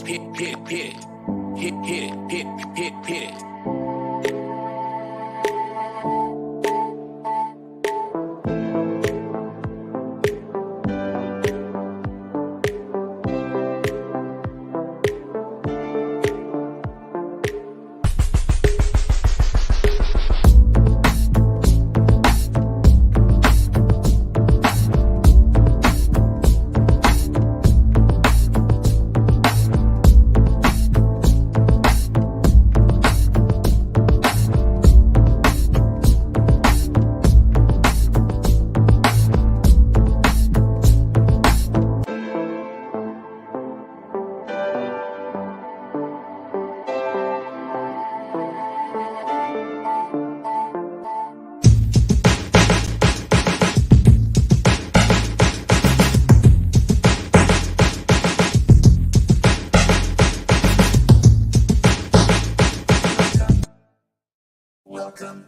it.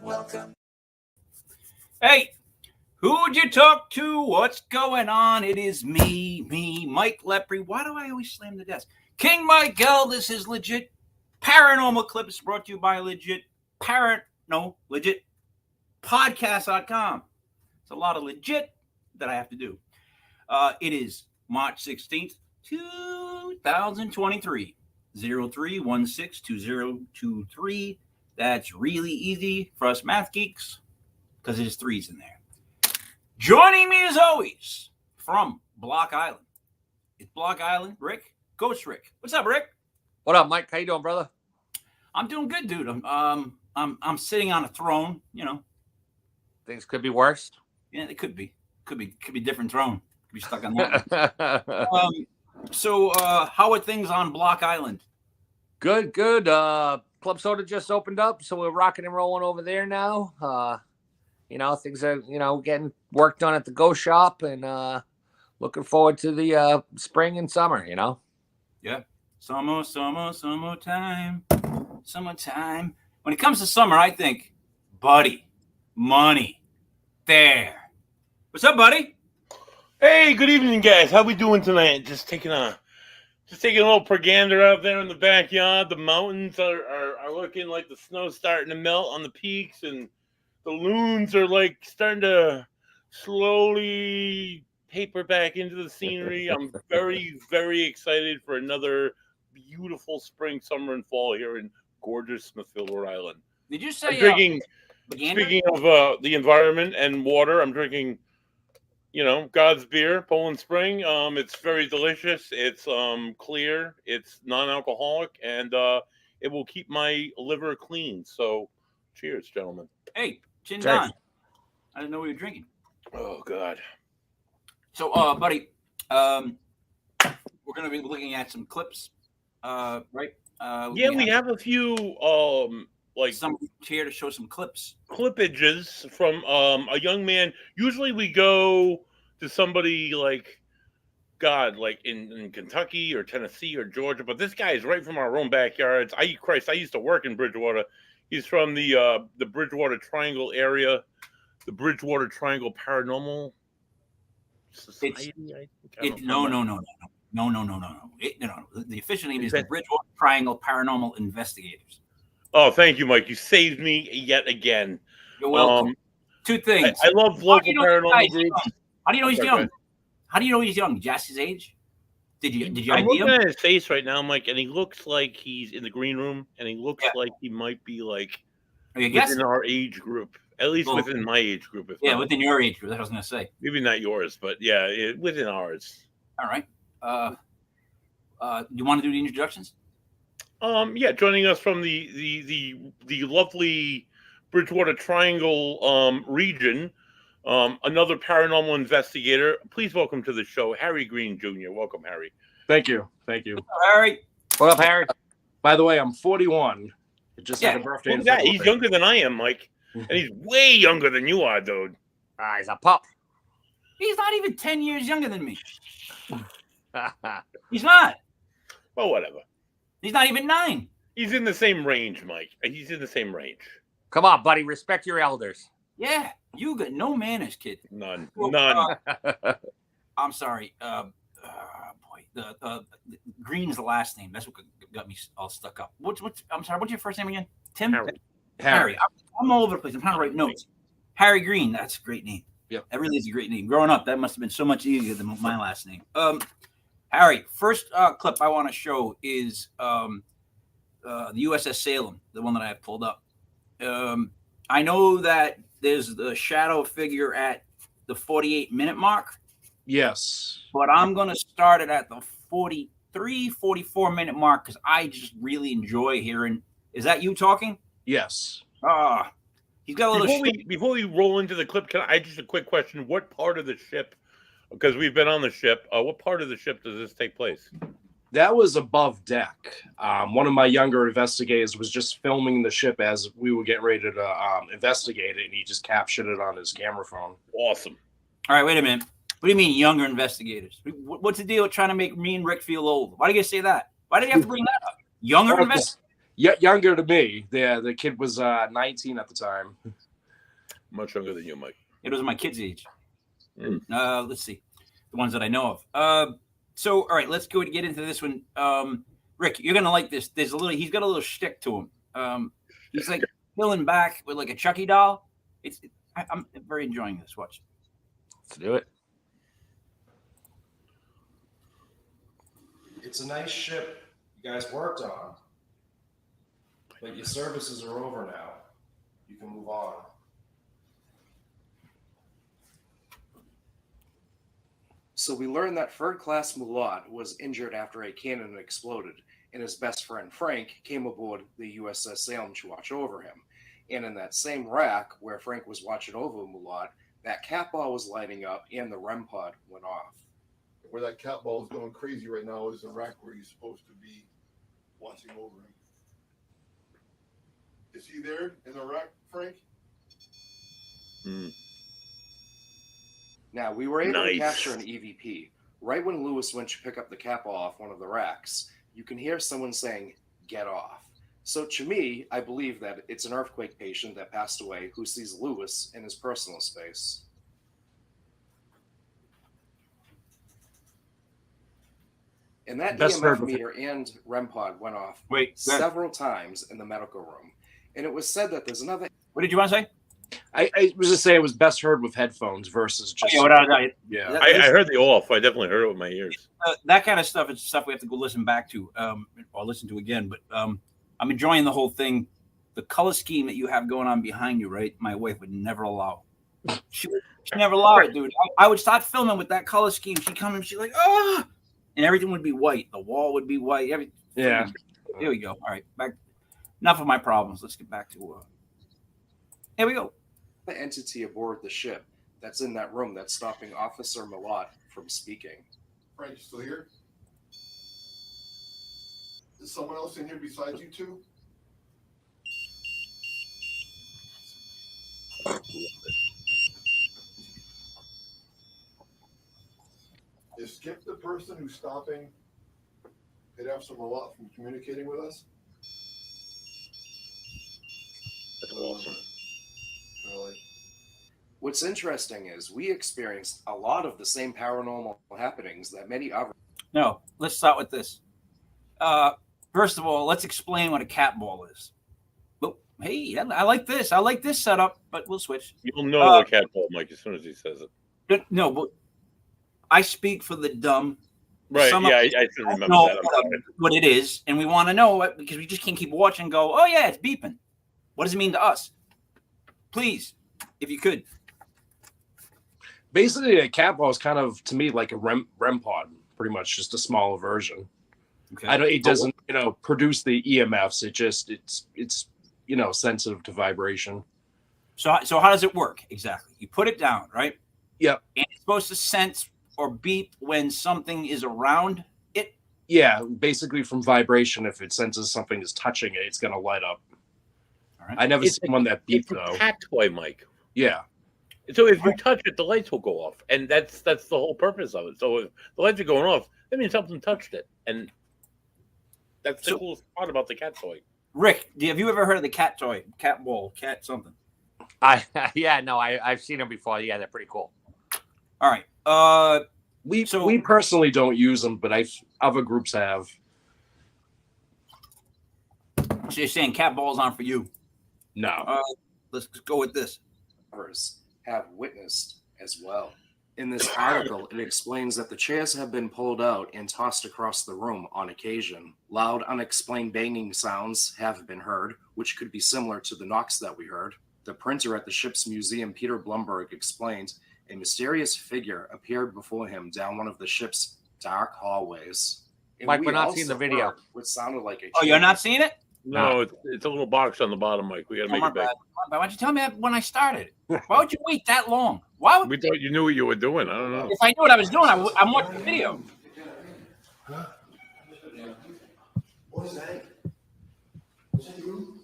Welcome. Hey, who'd you talk to? What's going on? It is me, Mike Lepre. Why do I always slam the desk? King Mike L. This is legit paranormal clips brought to you by legit podcast.com. It's a lot of legit that I have to do. It is March 16th, 2023, 03162023. That's really easy for us math geeks because there's threes in there. Joining me as always from Block Island. It's Block Island, Rick. Ghost Rick. What's up, Rick? What up, Mike? How you doing, brother? I'm doing good, dude. I'm sitting on a throne, you know. Things could be worse. Yeah, it could be. Could be different throne. Could be stuck on that. So how are things on Block Island? Good. Club Soda just opened up, so we're rocking and rolling over there now. Things are, getting work done at the Ghost Shop, and looking forward to the spring and summer, Yeah. Summertime. When it comes to summer, I think, buddy, money, Thayer. What's up, buddy? Hey, good evening, guys. How we doing tonight? Just taking a little pergander out there in the backyard. The mountains are looking like the snow's starting to melt on the peaks, and the loons are like starting to slowly paper back into the scenery. I'm very, very excited for another beautiful spring, summer, and fall here in gorgeous Smithfield, Rhode Island. Did you say speaking of the environment and water, I'm drinking God's beer, Poland Spring. It's very delicious. It's clear. It's non-alcoholic, and it will keep my liver clean. So, cheers, gentlemen. Hey, Chin Don. I didn't know we were drinking. Oh God. So, buddy, we're going to be looking at some clips, right? We have a few some here to show some clippages from a young man. Usually we go to somebody like in Kentucky or Tennessee or Georgia, but this guy is right from our own backyards. I used to work in Bridgewater. He's from the Bridgewater Triangle area, the Bridgewater Triangle Paranormal Society. No. The official name is the Bridgewater Triangle Paranormal Investigators. Oh, thank you, Mike. You saved me yet again. You're welcome. Two things. I love local paranormal groups. How do you know he's young? How do you know he's young? Just his age? Did you I'm ID him? looking at his face right now, Mike, and he looks like he's in the green room, and he looks like he might be like within our age group, at least within my age group. Within your age group. That's what I was going to say. Maybe not yours, but within ours. All right. You want to do the introductions? Joining us from the lovely Bridgewater Triangle region, another paranormal investigator. Please welcome to the show, Harry Green Jr. Welcome, Harry. Thank you. Harry. What up, Harry? By the way, I'm 41. I just had a birthday. He's younger than I am, Mike. And he's way younger than you are, dude. He's a pup. He's not even 10 years younger than me. He's not. Well, whatever. He's not even 9. He's in the same range, Mike. He's in the same range. Come on, buddy. Respect your elders. Yeah. You got no manners, kid. None. I'm sorry. boy, the Green's the last name. That's what got me all stuck up. I'm sorry. What's your first name again? Tim. Harry. I'm all over the place. I'm trying to write notes. Harry Green. That's a great name. Yep. That really is a great name. Growing up, that must have been so much easier than my last name. Harry, first clip I want to show is the USS Salem, the one that I have pulled up. I know that there's the shadow figure at the 48-minute mark. Yes. But I'm going to start it at the 43, 44-minute mark because I just really enjoy hearing. Is that you talking? Yes. He's got a little. Before we roll into the clip, can I just a quick question? What part of the ship? Because we've been on the ship. What part of the ship does this take place? That was above deck. One of my younger investigators was just filming the ship as we were getting ready to investigate it, and he just captured it on his camera phone. Awesome. All right, wait a minute. What do you mean younger investigators? What's the deal with trying to make me and Rick feel old? Why do you say that? Why did you have to bring that up? Younger investigators? Yeah, younger to me. The kid was 19 at the time. Much younger than you, Mike. It was my kid's age. Let's see. The ones that I know of. So, all right, let's go and get into this one. Rick, you're going to like this. He's got a little shtick to him. He's like filling back with like a Chucky doll. I'm very enjoying this. Watch. Let's do it. It's a nice ship you guys worked on, but your services are over now. You can move on. So we learned that third-class Mulat was injured after a cannon exploded, and his best friend Frank came aboard the USS Salem to watch over him. And in that same rack where Frank was watching over Mulat, that cat ball was lighting up and the REM pod went off. Where that cat ball is going crazy right now is the rack where he's supposed to be watching over him. Is he there in the rack, Frank? Now, we were able to capture an EVP. Right when Lewis went to pick up the cat ball off one of the racks, you can hear someone saying, "Get off." So to me, I believe that it's an earthquake patient that passed away who sees Lewis in his personal space. And that EMF meter and REM pod went off several times in the medical room. And it was said that there's another... What did you want to say? I was just saying it was best heard with headphones versus just... I heard the off. I definitely heard it with my ears. That kind of stuff is stuff we have to go listen back to or listen to again. But I'm enjoying the whole thing. The color scheme that you have going on behind you, right? My wife would never allow. She never allowed it, dude. I would start filming with that color scheme. She'd come and she's like, "Oh!" And everything would be white. The wall would be white. Yeah. Here we go. All right. Back. Enough of my problems. Let's get back to here we go. The entity aboard the ship that's in that room that's stopping Officer Mulat from speaking. Frank, you still here? Is someone else in here besides you two? Is Skip the person who's stopping Officer Mulat from communicating with us? That's awesome. Really? What's interesting is we experienced a lot of the same paranormal happenings that many other... No, let's start with this. First of all, let's explain what a cat ball is. Oh, hey, I like this. I like this setup, but we'll switch. You'll know the cat ball, Mike, as soon as he says it. No, but I speak for the dumb. Right, I should remember that. What it is, and we want to know it because we just can't keep watching and go, "Oh, yeah, it's beeping." What does it mean to us? Please, if you could. Basically, a cat ball is kind of, to me, like a REM pod, pretty much, just a smaller version. Okay. It doesn't, produce the EMFs. It's sensitive to vibration. So how does it work exactly? You put it down, right? Yep. And it's supposed to sense or beep when something is around it? Yeah, basically from vibration. If it senses something is touching it, it's going to light up. All right. I never seen one that beeped, though. It's a cat toy, Mike. Yeah. So if you touch it, the lights will go off. And that's the whole purpose of it. So if the lights are going off, that means something touched it. And that's the coolest part about the cat toy. Rick, have you ever heard of the cat toy? Cat ball, cat something? I've seen them before. Yeah, they're pretty cool. All right. We So- we personally don't use them, but other groups have. So you're saying cat balls aren't for you? No. Let's go with this. Have witnessed as well. In this article, it explains that the chairs have been pulled out and tossed across the room on occasion. Loud, unexplained banging sounds have been heard, which could be similar to the knocks that we heard. The printer at the ship's museum, Peter Blumberg, explained a mysterious figure appeared before him down one of the ship's dark hallways. And Mike, we we're not also seeing the video. heard what sounded like a Oh, you're not seeing it? No, it's a little box on the bottom, Mike. We got to Oh, make my it big. bad. My bad. Why'd you tell me that when I started? Why would you wait that long? Why would, We thought you knew what you were doing. I don't know. if I knew what I was doing, I'm watching the video. What is that? Was that you?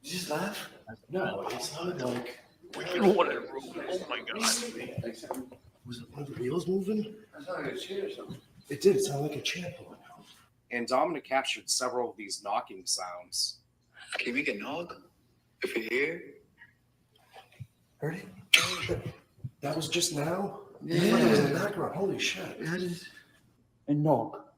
Did you just laugh? No, it sounded like. You know what I wrote? Oh my God. Was it one of the wheels moving? It sounded like a chair or something. It did. It sounded like a chair pulling out. And Dominic captured several of these knocking sounds. Can we get knock? If you're here? Heard it? That was just now? Yeah. It was in the background. Holy shit. That is a knock.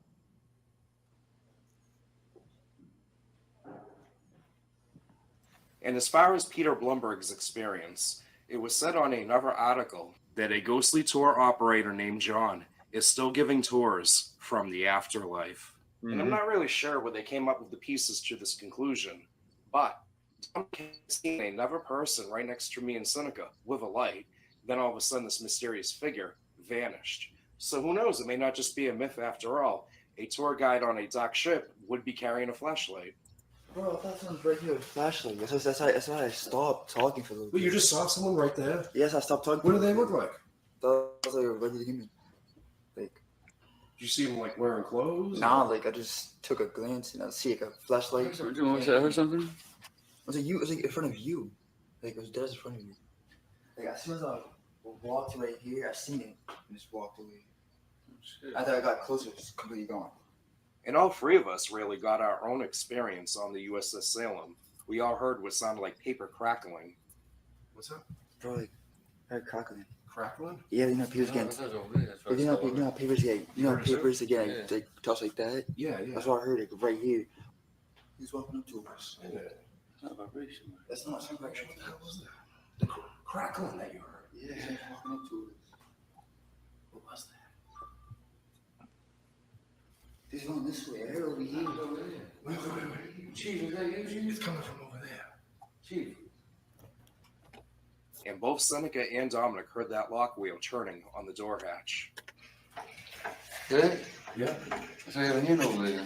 And as far as Peter Blumberg's experience, it was said on another article that a ghostly tour operator named John is still giving tours from the afterlife. And I'm not really sure where they came up with the pieces to this conclusion, but I'm seeing another person right next to me in Seneca with a light. Then all of a sudden, this mysterious figure vanished. So who knows? It may not just be a myth after all. A tour guide on a dark ship would be carrying a flashlight. Bro, I thought someone was right here with a flashlight. That's why I stopped talking for a little But bit. you just saw someone right there? Yes, I stopped talking. What do they look like? That was like a regular human. Like, Did you see them like wearing clothes? nah, like I just took a glance and I see like a flashlight. Was that or something? It was like you. It was like in front of you. Like it was dead in front of you. Like as soon as I walked right here, I seen it and just walked away. After I got closer, it was completely gone. And all three of us really got our own experience on the USS Salem. We all heard what sounded like paper crackling. What's that? Bro, like heard crackling. Crackling? Yeah, you know papers getting. You know papers get. You know papers again. Yeah. They toss like that. Yeah, yeah. That's what I heard. Like right here. He's walking up to us. Yeah. That's not some vibration. What the hell was that? The crackling that you heard. Yeah, he's walking up to us. What was that? He's going this way. I heard over here. Wait. Chief, is that you, Chief? It's coming from over there. Chief. And both Seneca and Dominic heard that lock wheel turning on the door hatch. Did? Yeah. So you have a hand over there.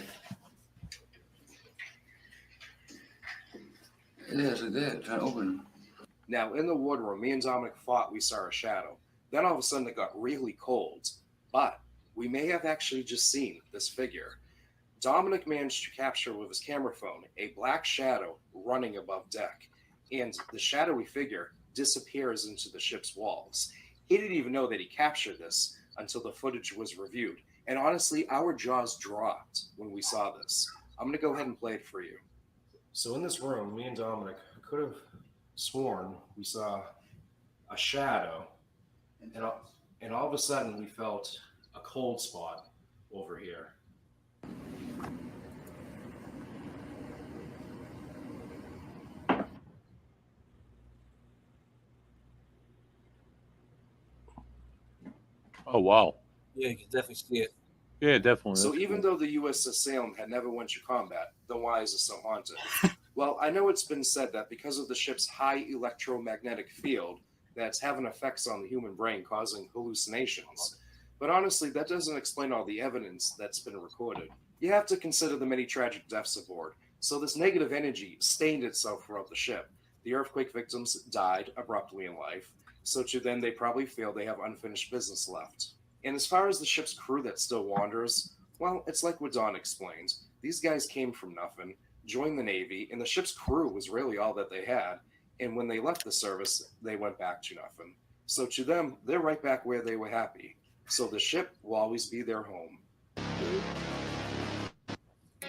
It is like that. Trying to open Now, in the wardroom, me and Dominic thought we saw a shadow. Then all of a sudden it got really cold. But we may have actually just seen this figure. Dominic managed to capture with his camera phone a black shadow running above deck. And the shadowy figure disappears into the ship's walls. He didn't even know that he captured this until the footage was reviewed. And honestly, our jaws dropped when we saw this. I'm going to go ahead and play it for you. So in this room, me and Dominic could have sworn we saw a shadow, and all of a sudden we felt a cold spot over here. Oh, wow. Yeah, you can definitely see it. Yeah, definitely. So That's even cool. though the USS Salem had never went to combat, then why is it so haunted? Well, I know it's been said that because of the ship's high electromagnetic field, that's having effects on the human brain causing hallucinations. But honestly, that doesn't explain all the evidence that's been recorded. You have to consider the many tragic deaths aboard. So this negative energy stained itself throughout the ship. The earthquake victims died abruptly in life, so to them they probably feel they have unfinished business left. And as far as the ship's crew that still wanders, well, it's like what Don explained. These guys came from nothing, joined the Navy, and the ship's crew was really all that they had. And when they left the service, they went back to nothing. So to them, they're right back where they were happy. So the ship will always be their home.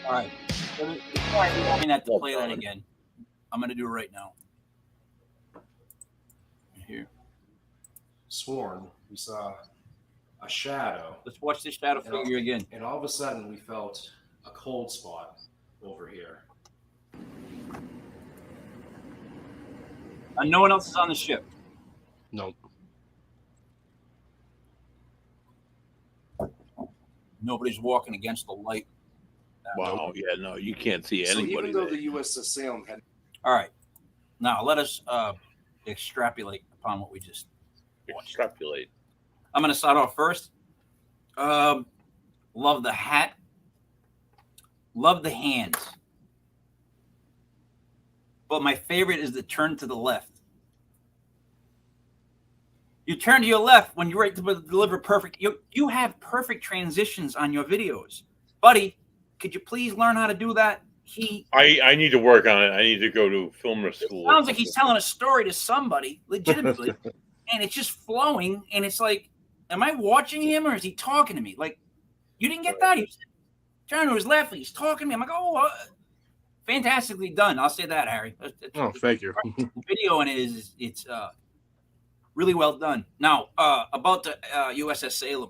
All right. Before I do not to play that again, I'm going to do it right now. Right here. Sworn we saw a shadow, Let's watch this shadow And I'll- figure again. and all of a sudden we felt a cold spot over here. And no one else is on the ship. No. Nobody's walking against the light. Wow. Yeah. No, you can't see So anybody. even though there. the USS Salem had All right. Now let us extrapolate upon what we just watched. Extrapolate. I'm going to start off first. Love the hat. Love the hands. But my favorite is the turn to the left. You turn to your left when you're ready to deliver perfect. You have perfect transitions on your videos. Buddy, could you please learn how to do that? I need to work on it. I need to go to film school. Sounds like he's telling a story to somebody, legitimately, and it's just flowing, and it's like, am I watching him or is he talking to me? Like, you didn't get that? He's turning to his left, he's talking to me. I'm like, oh, fantastically done. I'll say that, Harry. Oh, thank you. Video and it's really well done. Now, about the USS Salem.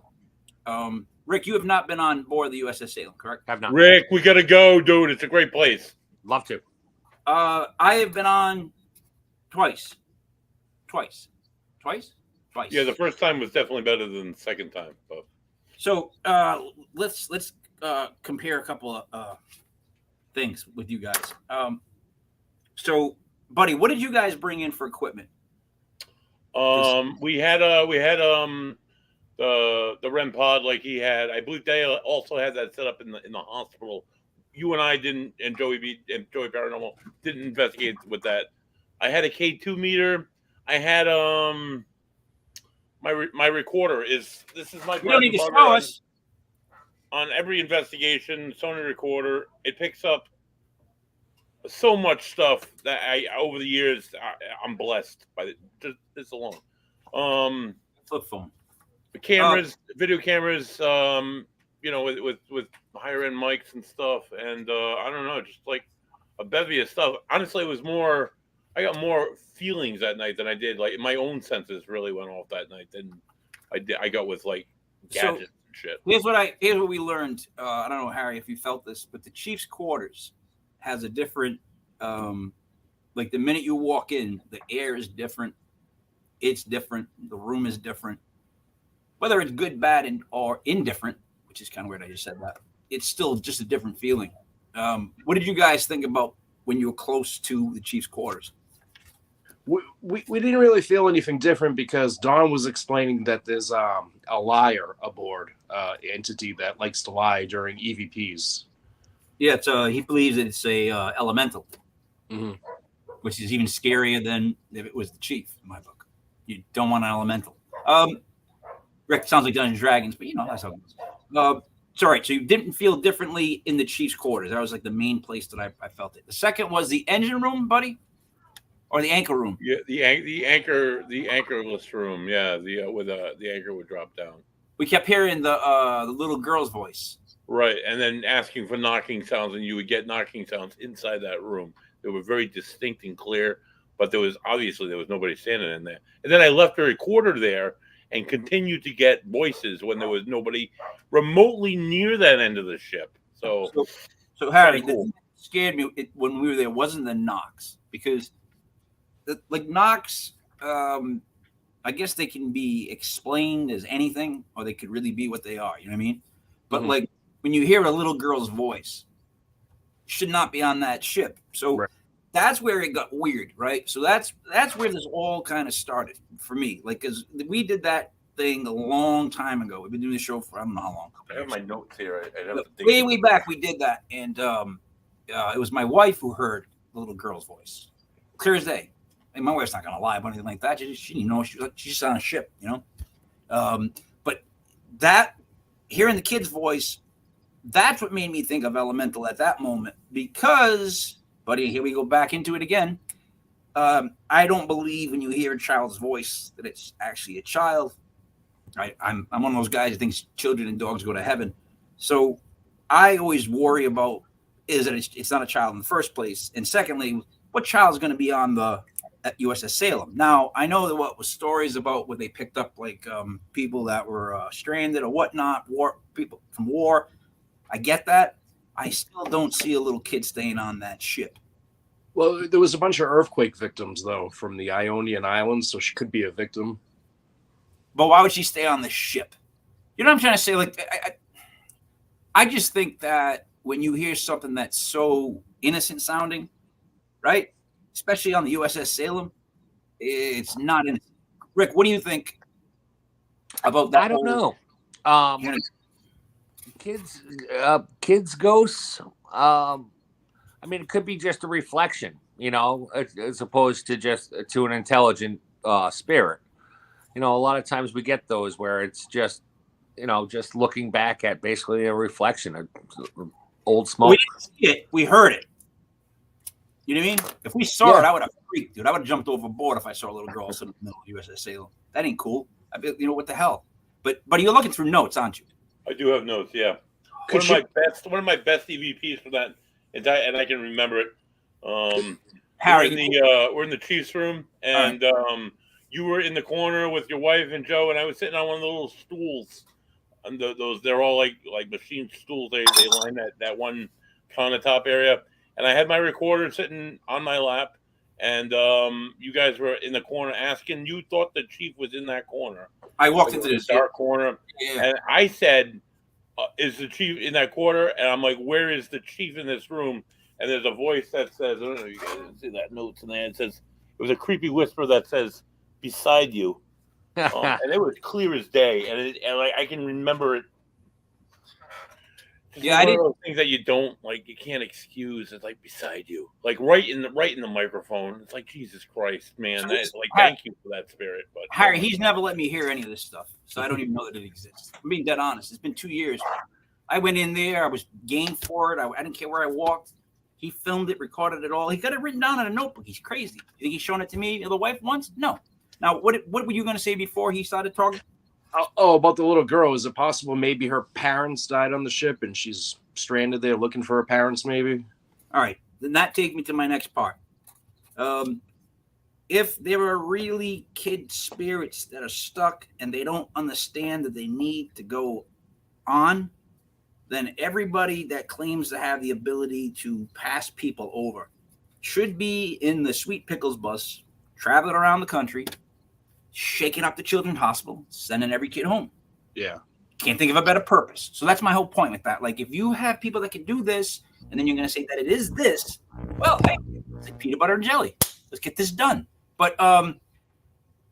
Rick, you have not been on board the USS Salem, correct? Have not. Rick, we gotta go, dude. It's a great place. Love to. I have been on twice. Yeah, the first time was definitely better than the second time. But So let's compare a couple of things with you guys. So, buddy, what did you guys bring in for equipment? we had the REM pod like he had. I believe they also had that set up in the hospital. You and I didn't, and Joey Paranormal didn't investigate with that. I had a K2 meter. I had my recorder is my. You don't need to show us. On every investigation, Sony recorder, it picks up so much stuff that over the years I'm blessed by this alone. Flip phone. The cameras, video cameras, with higher end mics and stuff, and I don't know, just like a bevy of stuff. Honestly, it was more. I got more feelings that night than I did. Like my own senses really went off that night than I got with like gadgets and shit. Here's what we learned. I don't know, Harry, if you felt this, but the Chief's quarters has a different. Like the minute you walk in, the air is different. It's different. The room is different. Whether it's good, bad, or indifferent, which is kind of weird. I just said that. It's still just a different feeling. What did you guys think about when you were close to the Chief's quarters? We didn't really feel anything different because Don was explaining that there's a liar aboard entity that likes to lie during EVPs. Yeah, it's he believes that it's a elemental, which is even scarier than if it was the Chief. In my book, you don't want an elemental. Rick, sounds like Dungeons and Dragons, but that's how it goes. Sorry, so you didn't feel differently in the Chief's quarters. That was like the main place that I felt it. The second was the engine room, buddy, or the anchor room. Yeah, the anchorless room. Yeah, the anchor would drop down. We kept hearing the little girl's voice. Right, and then asking for knocking sounds, and you would get knocking sounds inside that room. They were very distinct and clear, but there was nobody standing in there. And then I left the recorder there and continued to get voices when there was nobody remotely near that end of the ship. So Harry, cool. the thing that scared me when we were there wasn't the knocks, because knocks, I guess they can be explained as anything, or they could really be what they are. You know what I mean? But like when you hear a little girl's voice, should not be on that ship. So that's where it got weird, right? So that's where this all kind of started for me. Like, because we did that thing a long time ago. We've been doing the show for I don't know how long. I have my notes here. I have to think way back we did that, and it was my wife who heard the little girl's voice, clear as day. And my wife's not gonna lie about anything like that. She didn't know she's just on a ship, But that hearing the kid's voice, that's what made me think of elemental at that moment. Because, buddy, here we go back into it again. I don't believe when you hear a child's voice that it's actually a child. I'm one of those guys who thinks children and dogs go to heaven. So I always worry about is that it's not a child in the first place, and secondly, what child is going to be on the at USS Salem. Now, I know that what was stories about where they picked up like people that were stranded or whatnot, people from war. I get that. I still don't see a little kid staying on that ship. Well, there was a bunch of earthquake victims though from the Ionian Islands, so she could be a victim. But why would she stay on the ship? You know what I'm trying to say? Like, I just think that when you hear something that's so innocent sounding, right? Especially on the USS Salem, it's not innocent. Rick, what do you think about that? I don't know. Kids ghosts. I mean, it could be just a reflection, you know, as opposed to just to an intelligent spirit. You know, a lot of times we get those where it's just, you know, just looking back at basically a reflection of old smoke. We didn't see it. We heard it. You know what I mean? If we saw it, I would have freaked, dude. I would have jumped overboard if I saw a little girl sitting in the middle of USS Salem. That ain't cool. You know what the hell? But you're looking through notes, aren't you? I do have notes. Yeah, one of my best EVPs for that, and I can remember it. Harry, we're in the Chiefs room, and you were in the corner with your wife and Joe, and I was sitting on one of the little stools. And they're all like machine stools. They line that one countertop area, and I had my recorder sitting on my lap, and you guys were in the corner asking. You thought the chief was in that corner. I walked into this dark corner, and I said, "Is the chief in that corner?" And I'm like, "Where is the chief in this room?" And there's a voice that says, "I don't know if you guys can see that notes in there." It says, it was a creepy whisper that says, "Beside you." And it was clear as day, and like I can remember it. It's one of those things that you can't excuse. It's like beside you, like right in the microphone. It's like Jesus Christ, man! Thank you for that spirit. But Harry, he's never let me hear any of this stuff, so I don't even know that it exists. I'm being dead honest. It's been 2 years. I went in there. I was game for it. I didn't care where I walked. He filmed it, recorded it all. He got it written down in a notebook. He's crazy. You think he's shown it to me, the wife, once? No. Now, what were you going to say before he started talking? Oh, about the little girl. Is it possible maybe her parents died on the ship and she's stranded there looking for her parents, maybe? All right. Then that takes me to my next part. If there are really kid spirits that are stuck and they don't understand that they need to go on, then everybody that claims to have the ability to pass people over should be in the Sweet Pickles bus, traveling around the country, shaking up the children's hospital, sending every kid home. Yeah. Can't think of a better purpose. So that's my whole point with that. Like, if you have people that can do this, and then you're going to say that it is this, well, hey, it's like peanut butter and jelly. Let's get this done. But, all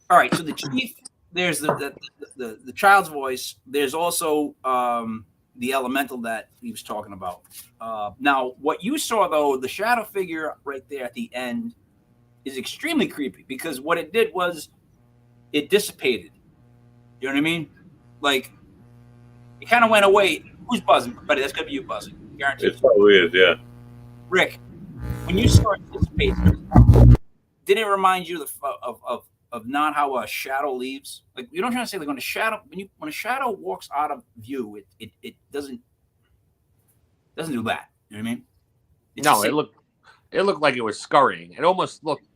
right, so the chief, there's the child's voice. There's also the elemental that he was talking about. Now, what you saw, though, the shadow figure right there at the end is extremely creepy because what it did was it dissipated. You know what I mean? Like, it kind of went away. Who's buzzing? Buddy, that's going to be you buzzing. Guaranteed. it probably is, yeah. Rick, when you saw it dissipate, did it remind you of not how a shadow leaves? Like, you know what I'm trying to say? Like, when a shadow walks out of view, it doesn't do that. You know what I mean? It looked like it was scurrying. It almost looked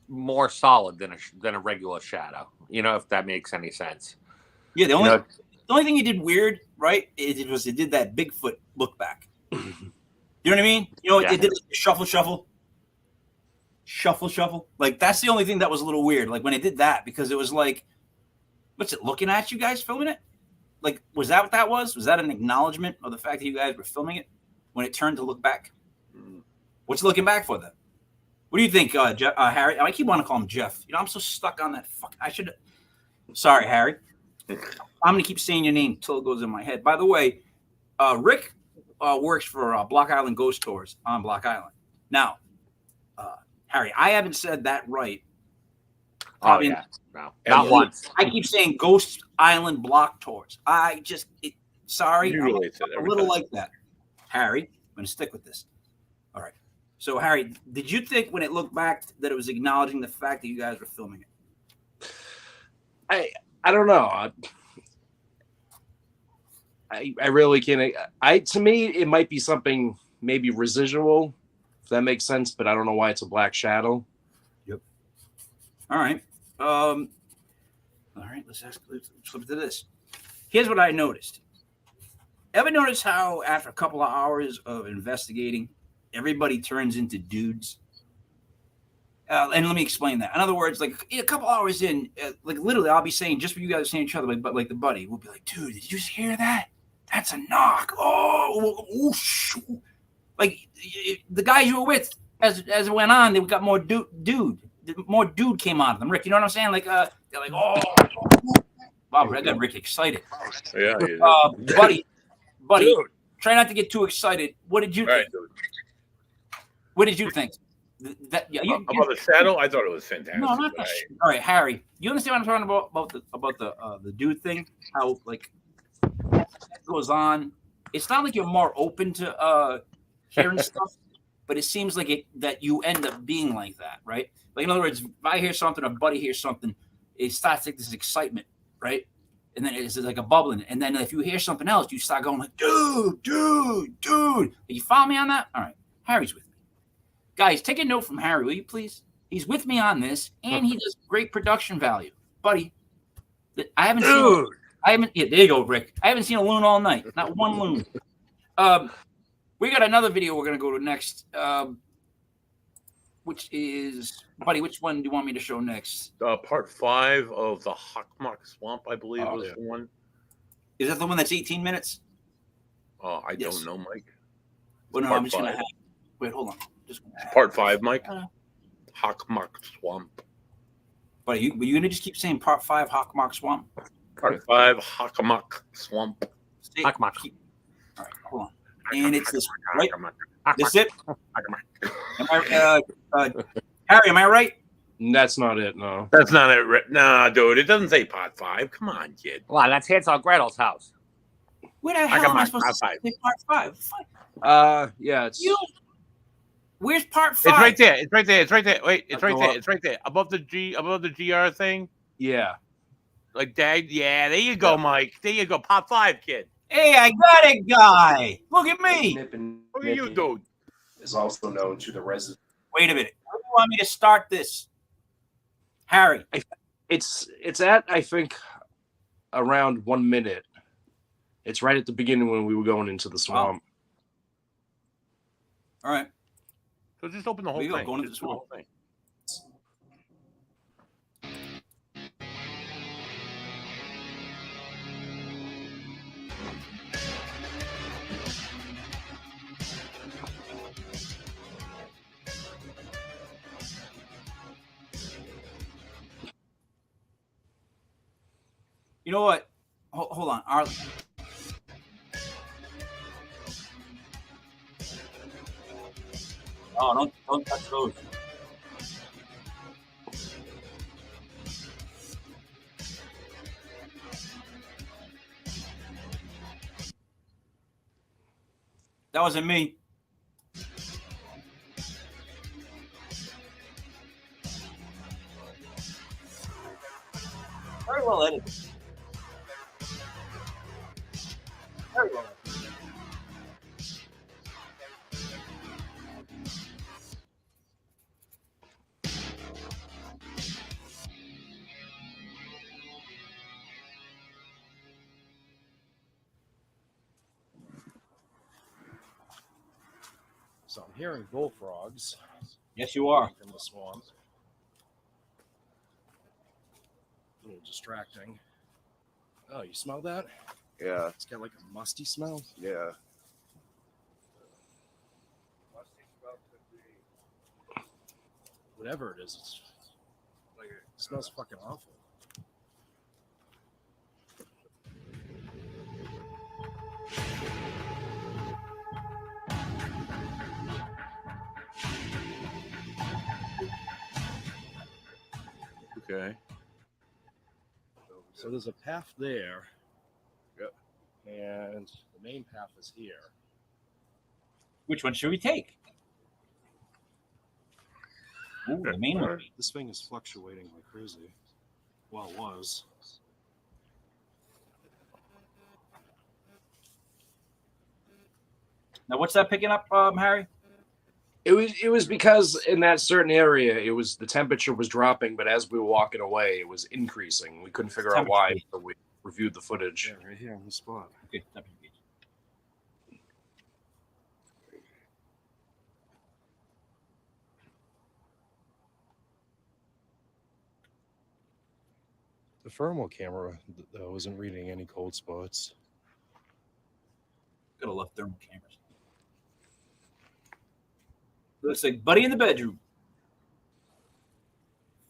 more solid than a regular shadow. You know, if that makes any sense. Yeah, the only thing he did weird, right? It did that Bigfoot look back. You know what I mean? You know, it did shuffle. Like, that's the only thing that was a little weird. Like, when it did that, because it was like, what's it looking at you guys filming it? Like, was that what that was? Was that an acknowledgement of the fact that you guys were filming it when it turned to look back? What's it looking back for then? What do you think, Harry? I keep wanting to call him Jeff. You know, I'm so stuck on that. Sorry, Harry. I'm going to keep saying your name until it goes in my head. By the way, Rick works for Block Island Ghost Tours on Block Island. Now, Harry, I haven't said that right. Oh, yeah. No, not once. I keep saying Ghost Island Block Tours. Sorry. You really said a little like that. Harry, I'm going to stick with this. All right. So, Harry, did you think when it looked back that it was acknowledging the fact that you guys were filming it? I don't know. I really can't. To me, it might be something maybe residual, if that makes sense, but I don't know why it's a black shadow. Yep. All right. All right. Let's flip to this. Here's what I noticed. Ever notice how after a couple of hours of investigating, everybody turns into dudes? And let me explain that. In other words, like a couple hours in, like literally, I'll be saying just what you guys are saying to each other, but like the buddy will be like, "Dude, did you just hear that? That's a knock." Oh, shoot. Like the guys you were with, as it went on, they got more dude. More dude came out of them. Rick, you know what I'm saying? Like, they're like, "Oh, wow, I got Rick excited." Yeah. Buddy, Dude. try not to get too excited. What did you think? Dude. What did you think? About the saddle, I thought it was fantastic. No, not that. All right, Harry, you understand what I'm talking about the dude thing? How like it goes on. It's not like you're more open to hearing stuff, but it seems like that you end up being like that, right? Like in other words, if I hear something, or buddy hears something, it starts like this excitement, right? And then it's like a bubbling. And then if you hear something else, you start going like, dude. You follow me on that? All right, Harry's with me. Guys, take a note from Harry, will you please? He's with me on this, and he does great production value. Buddy, I haven't seen... Yeah, there you go, Rick. I haven't seen a loon all night. Not one loon. We got another video we're going to go to next, which is... Buddy, which one do you want me to show next? Part 5 of the Hawkmock Swamp, I believe, was the one. Is that the one that's 18 minutes? I don't know, Mike. Well, no, I'm just going to have... Wait, hold on. Part 5, Mike. Hawkmock Swamp. But you going to just keep saying Part 5 Hawkmock Swamp? Part 5 Hawkmock Swamp. Hawkmock. All right, hold on. And it's this, right? This it? Harry, am I right? That's not it, no. That's not it. Nah, dude, it doesn't say Part 5. Come on, kid. Wow, that's Hansel and Gretel's house. Where the hell am I supposed to say Part 5? Yeah, it's... Where's Part 5? It's right there. Wait, it's right there. It's right there. Above the GR thing. Yeah. Like that. Yeah, there you go, Mike. There you go. Part 5, kid. Hey, I got it, guy. Look at me. Look at you, dude. Is also known to the resident. Wait a minute. How do you want me to start this? Harry. It's at, I think, around 1 minute. It's right at the beginning when we were going into the swamp. All right. So just open the whole thing. Go into the swamp. You know what? Hold on. Oh, don't touch those. That wasn't me. Very well edited. Very well edited. So I'm hearing bullfrogs. Yes, you are. From the swamp. A little distracting. Oh, you smell that? Yeah, It's got like a musty smell. yeah. Whatever it is, it smells fucking awful. Okay. So there's a path there. Yep. And the main path is here. Which one should we take? Ooh, the main one. This thing is fluctuating like crazy. Well, it was. Now, what's that picking up, Harry? It was because in that certain area, it was the temperature was dropping, but as we were walking away, it was increasing. We couldn't figure out why, so we reviewed the footage. Yeah, right here on the spot. Okay, temperature gauge. The thermal camera wasn't reading any cold spots. Gotta love thermal cameras. Looks like Buddy in the bedroom.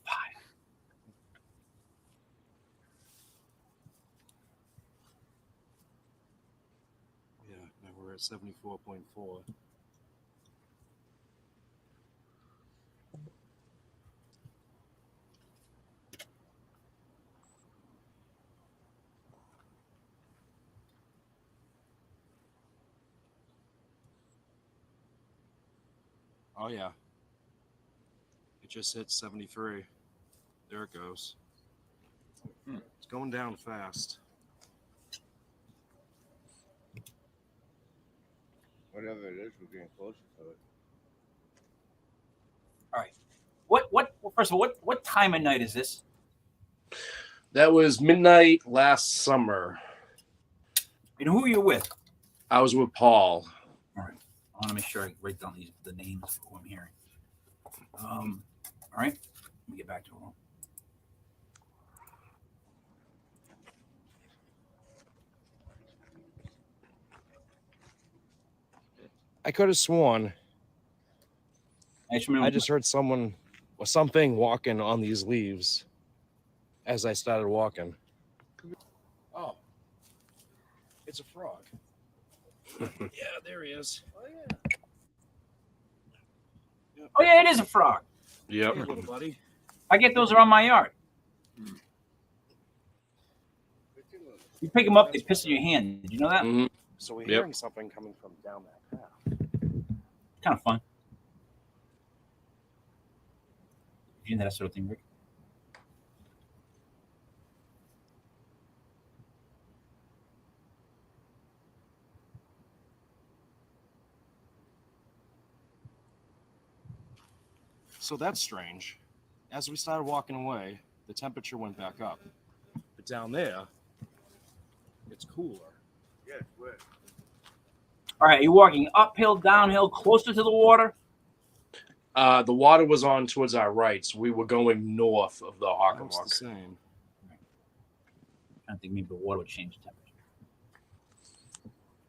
5. Yeah, now we're at 74.4. Oh yeah. It just hit 73. There it goes. It's going down fast. Whatever it is, we're getting closer to it. All right. What? First of all, what time of night is this? That was midnight last summer. And who are you with? I was with Paul. All right. I want to make sure I write down the names of who I'm hearing. All right. Let me get back to it. I could have sworn Actually, I just heard someone or something walking on these leaves as I started walking. Oh, it's a frog. Yeah, there he is. Oh yeah, it is a frog. Yep. Hey, little buddy. I get those around my yard. You pick them up, they piss in your hand. Did you know that? Mhm. So we're Yep. hearing something coming from down that path. Kind of fun. You into that sort of thing, Rick? So that's strange. As we started walking away, the temperature went back up. But down there, it's cooler. Yeah, it's wet. All right, are you walking uphill, downhill, closer to the water? The water was on towards our right, so we were going north of the Looks the Hockomock. same. I don't think maybe the water would change the temperature.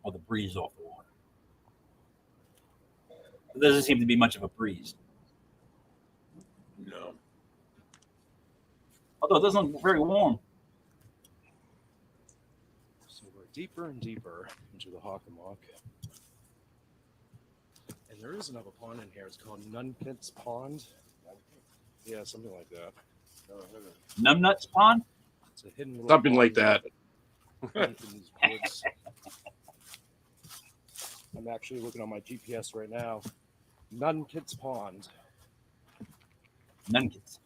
Or the breeze off the water. There doesn't seem to be much of a breeze. No. Although it doesn't look very warm. So we're deeper and deeper into the Hockomock. And there is another pond in here. It's called Nunkit's Pond. Yeah, something like that. Numbnuts Pond? It's a hidden little Something pond like that. in these woods. I'm actually looking on my GPS right now. Nunkit's Pond. Nunkits.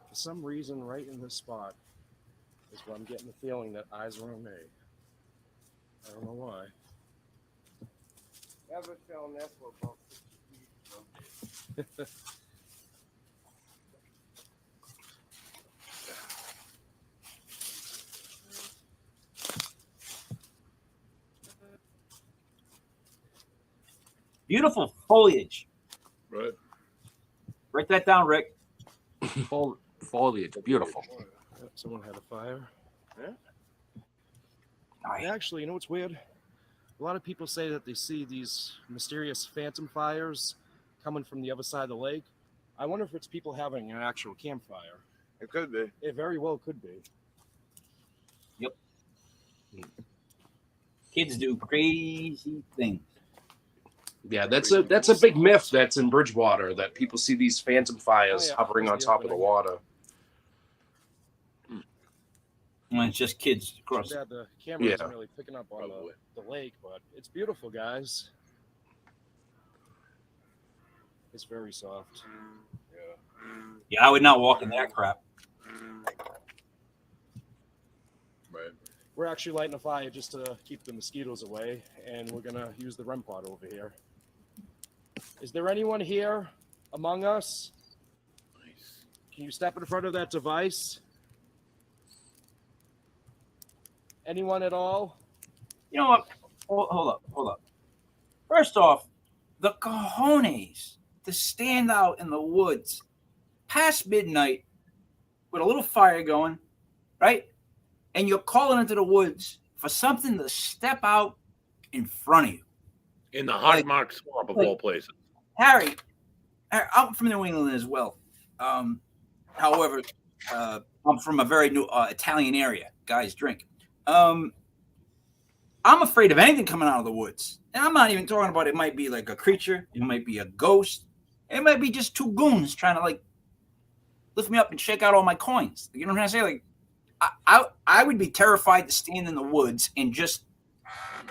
For some reason, right in this spot is where I'm getting the feeling that eyes are on me. I don't know why. Never shown that for about 50 feet. Beautiful foliage. Right. Write that down, Rick. Foliage, beautiful. Yep, someone had a fire. All right. Actually, you know what's weird? A lot of people say that they see these mysterious phantom fires coming from the other side of the lake. I wonder if it's people having an actual campfire. It could be. It very well could be. Kids do crazy things. Yeah, that's a big myth that's in Bridgewater, that people see these phantom fires Oh, yeah. hovering on That's the top of the opening. water. When it's just kids across. Yeah, the camera isn't Yeah. really picking up on Probably. the lake, but it's beautiful, guys. It's very soft. Yeah, I would not walk in that crap. Right. We're actually lighting a fire just to keep the mosquitoes away, and we're gonna use the REM pod over here. Is there anyone here among us? Nice. Can you step in front of that device? Anyone at all? You know what? Hold up. First off, the cojones to stand out in the woods past midnight with a little fire going, right? And you're calling into the woods for something to step out in front of you. In the Hogmark Swamp of all places. Harry, I'm from New England as well. However, I'm from a very new Italian area. Guys drink. I'm afraid of anything coming out of the woods. And I'm not even talking about it might be like a creature. It might be a ghost. It might be just two goons trying to like lift me up and shake out all my coins. You know what I'm trying to say? Like, I would be terrified to stand in the woods and just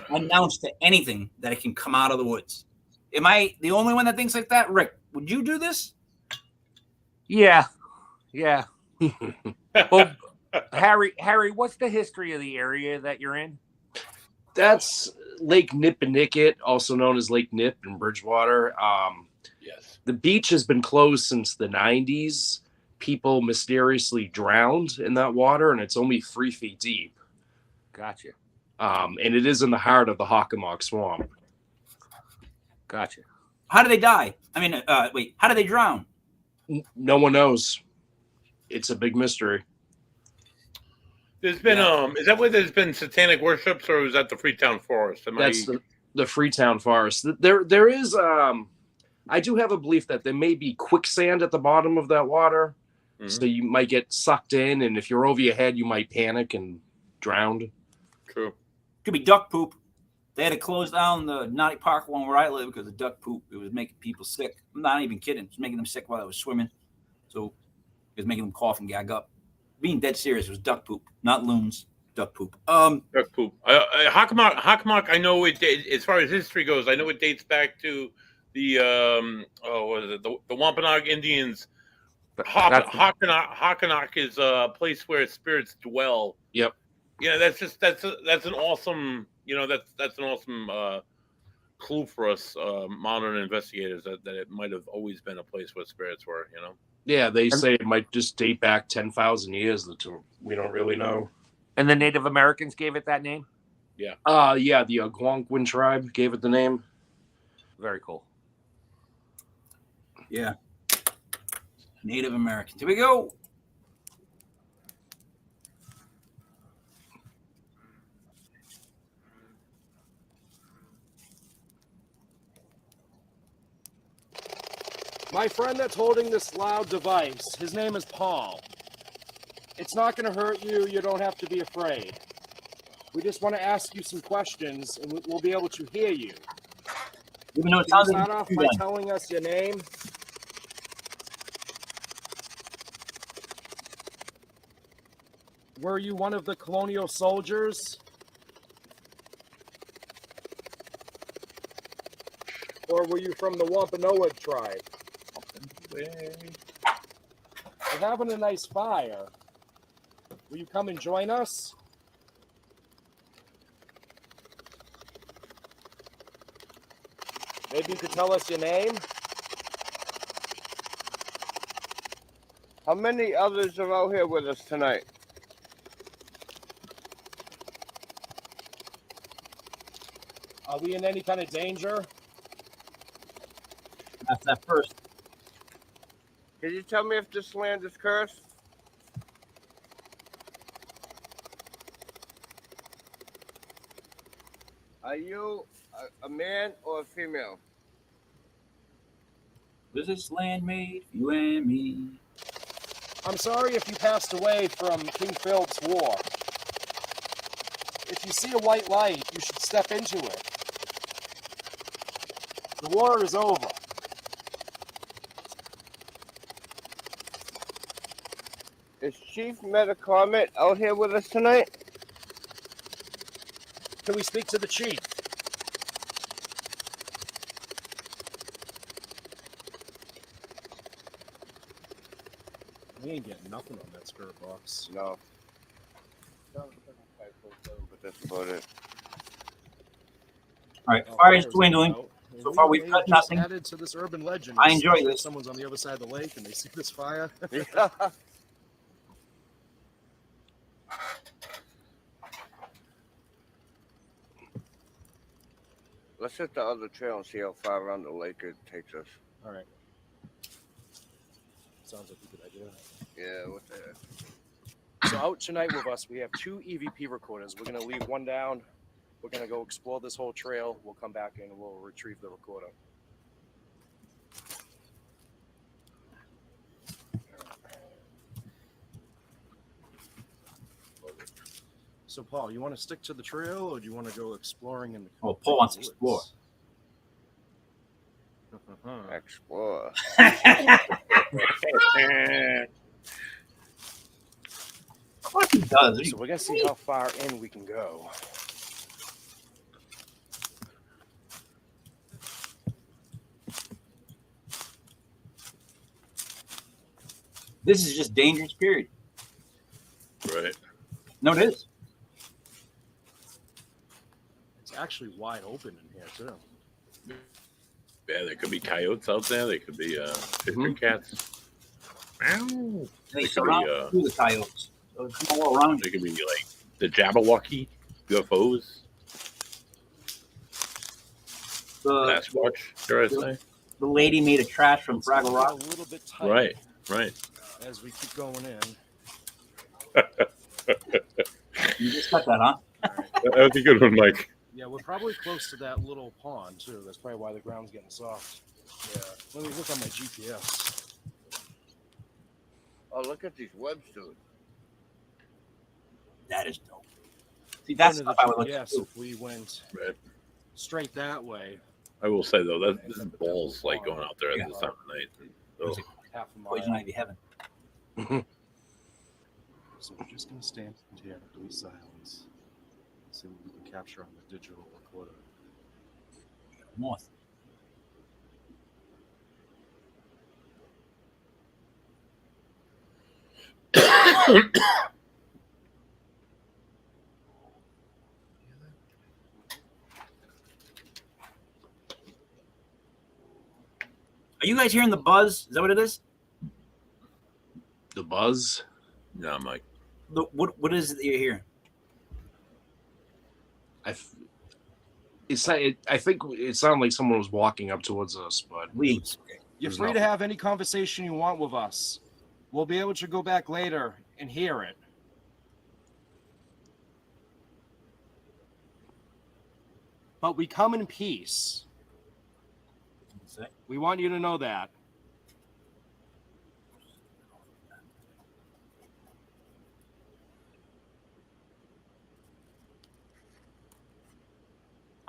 announce to anything that it can come out of the woods. Am I the only one that thinks like that? Rick, would you do this? Yeah. Well, Harry, what's the history of the area that you're in? That's Lake Nipponicket, also known as Lake Nip in Bridgewater. Yes. The beach has been closed since the 90s. People mysteriously drowned in that water, and it's only 3 feet deep. Gotcha. And it is in the heart of the Hockomock Swamp. Gotcha. How do they die? I mean, wait, how do they drown? No one knows. It's a big mystery. There's been is that where there's been satanic worships, or is that the Freetown Forest? That's the Freetown Forest. There is I do have a belief that there may be quicksand at the bottom of that water. Mm-hmm. So you might get sucked in, and if you're over your head, you might panic and drown. True. Could be duck poop. They had to close down the Naughty Park one where I live because of duck poop. It was making people sick. I'm not even kidding. It was making them sick while I was swimming. So it was making them cough and gag up. Being dead serious, it was duck poop, not loons. Duck poop. Duck poop. Hockomock. I know it. As far as history goes, I know it dates back to the what is it? The Wampanoag Indians. Hockomock is a place where spirits dwell. Yep. Yeah, that's an awesome. That's an awesome clue for us modern investigators that it might have always been a place where spirits were. Yeah, they say it might just date back 10,000 years. We don't really know. And the Native Americans gave it that name? Yeah. Yeah, the Algonquin tribe gave it the name. Very cool. Yeah. Native Americans. Here we go. My friend that's holding this loud device, his name is Paul. It's not going to hurt you. You don't have to be afraid. We just want to ask you some questions, and we'll be able to hear you. Even though it Can you sounds start off by telling us your name? Were you one of the colonial soldiers? Or were you from the Wampanoag tribe? We're having a nice fire. Will you come and join us? Maybe you could tell us your name? How many others are out here with us tonight? Are we in any kind of danger? That's that first. Can you tell me if this land is cursed? Are you a man or a female? Was this land made for you and me? I'm sorry if you passed away from King Philip's War. If you see a white light, you should step into it. The war is over. Is Chief Metacomet out here with us tonight? Can we speak to the chief? We ain't getting nothing on that spirit box. No. But that's about it. All right, Oh, fire is fire's dwindling. out, and So we far, we've may cut have just nothing. added to this urban legend. I enjoy especially if this. Someone's on the other side of the lake and they see this fire. Yeah. Let's hit the other trail and see how far around the lake it takes us. All right. Sounds like a good idea. Yeah, what the heck? So out tonight with us, we have 2 EVP recorders. We're gonna leave one down. We're gonna go explore this whole trail. We'll come back and we'll retrieve the recorder. So Paul, you want to stick to the trail, or do you want to go exploring in the? Oh, Paul wants to explore. Explore. Of course he does. So we're gonna see how far in we can go. This is just dangerous, period. Right. No, it is. It's actually wide open in here too. Yeah, there could be coyotes out there. There could be fisher cats. Meow. They They could surround be, you, the coyotes. So it's all around They you. could be like the Jabberwocky UFOs. The, Sasquatch, sure I say. the lady made of trash from Fraggle A Rock. little bit tight Right, right. as we keep going in. You just cut that, huh? That was a good one, Mike. Yeah, we're probably close to that little pond too. That's probably why the ground's getting soft. Yeah. Let me look on my GPS. Oh, look at these webs, dude. That is dope. See, that's According stuff I to would the look at GPS, too. if we went Right. straight that way, I will say though, that this is balls like going out there at this time of night. Ugh. half a mile. Poison ivy heaven. So we're just gonna stand here in complete silence. See what we can capture on the digital recorder. Moth. Are you guys hearing the buzz? Is that what it is? The buzz. No, Mike. What is it that you're hearing? I think it sounded like someone was walking up towards us, but Weeds. You're There's free to nothing. have any conversation you want with us. We'll be able to go back later and hear it. But we come in peace. We want you to know that.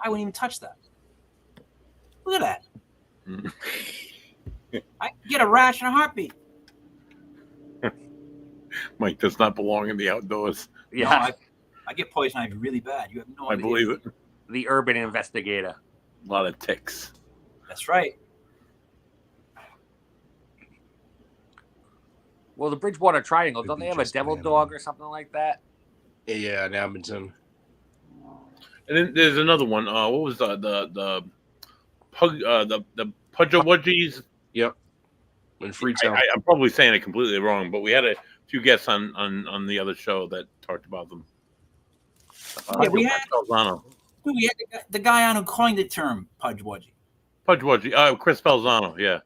I wouldn't even touch that. Look at Mm. that. I can get a rash in a heartbeat. Mike does not belong in the outdoors. Yeah, No, I get poison ivy really bad. You have no I idea. believe it. the urban investigator. A lot of ticks. That's right. Well, the Bridgewater Triangle, don't Maybe they have a just devil an dog animal. or something like that? yeah, in Edmonton. And then there's another one. What was the pug? The Pudgawudgies. Yep. In Freetown. I'm probably saying it completely wrong, but we had a few guests on the other show that talked about them. Yeah, we had Falzano. dude, we had the guy on who coined the term Pudgewudgie. Pudgawudgie. Chris Falzano. Yeah,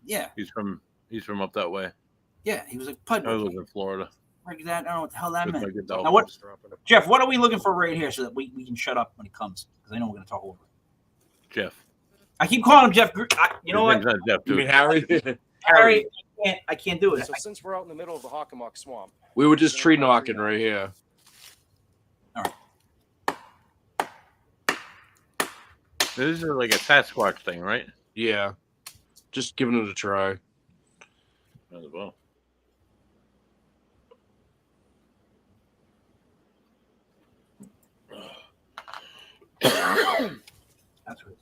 Yeah, he's from up that way. yeah, he was like I live Pudgewudgie. in Florida. Like that, I don't know what the hell that Just meant. like a dog. Now what, Jeff? What are we looking for right here so that we can shut up when he comes? Because I know we're going to talk over it. Jeff. I keep calling him Jeff. You know His what, name's not Jeff, You mean dude. Harry? Harry? I can't do it. So since we're out in the middle of the Hockomock Swamp, We were just tree knocking right here. This is like a Sasquatch thing, right? Yeah. Just giving it a try. As well. That's what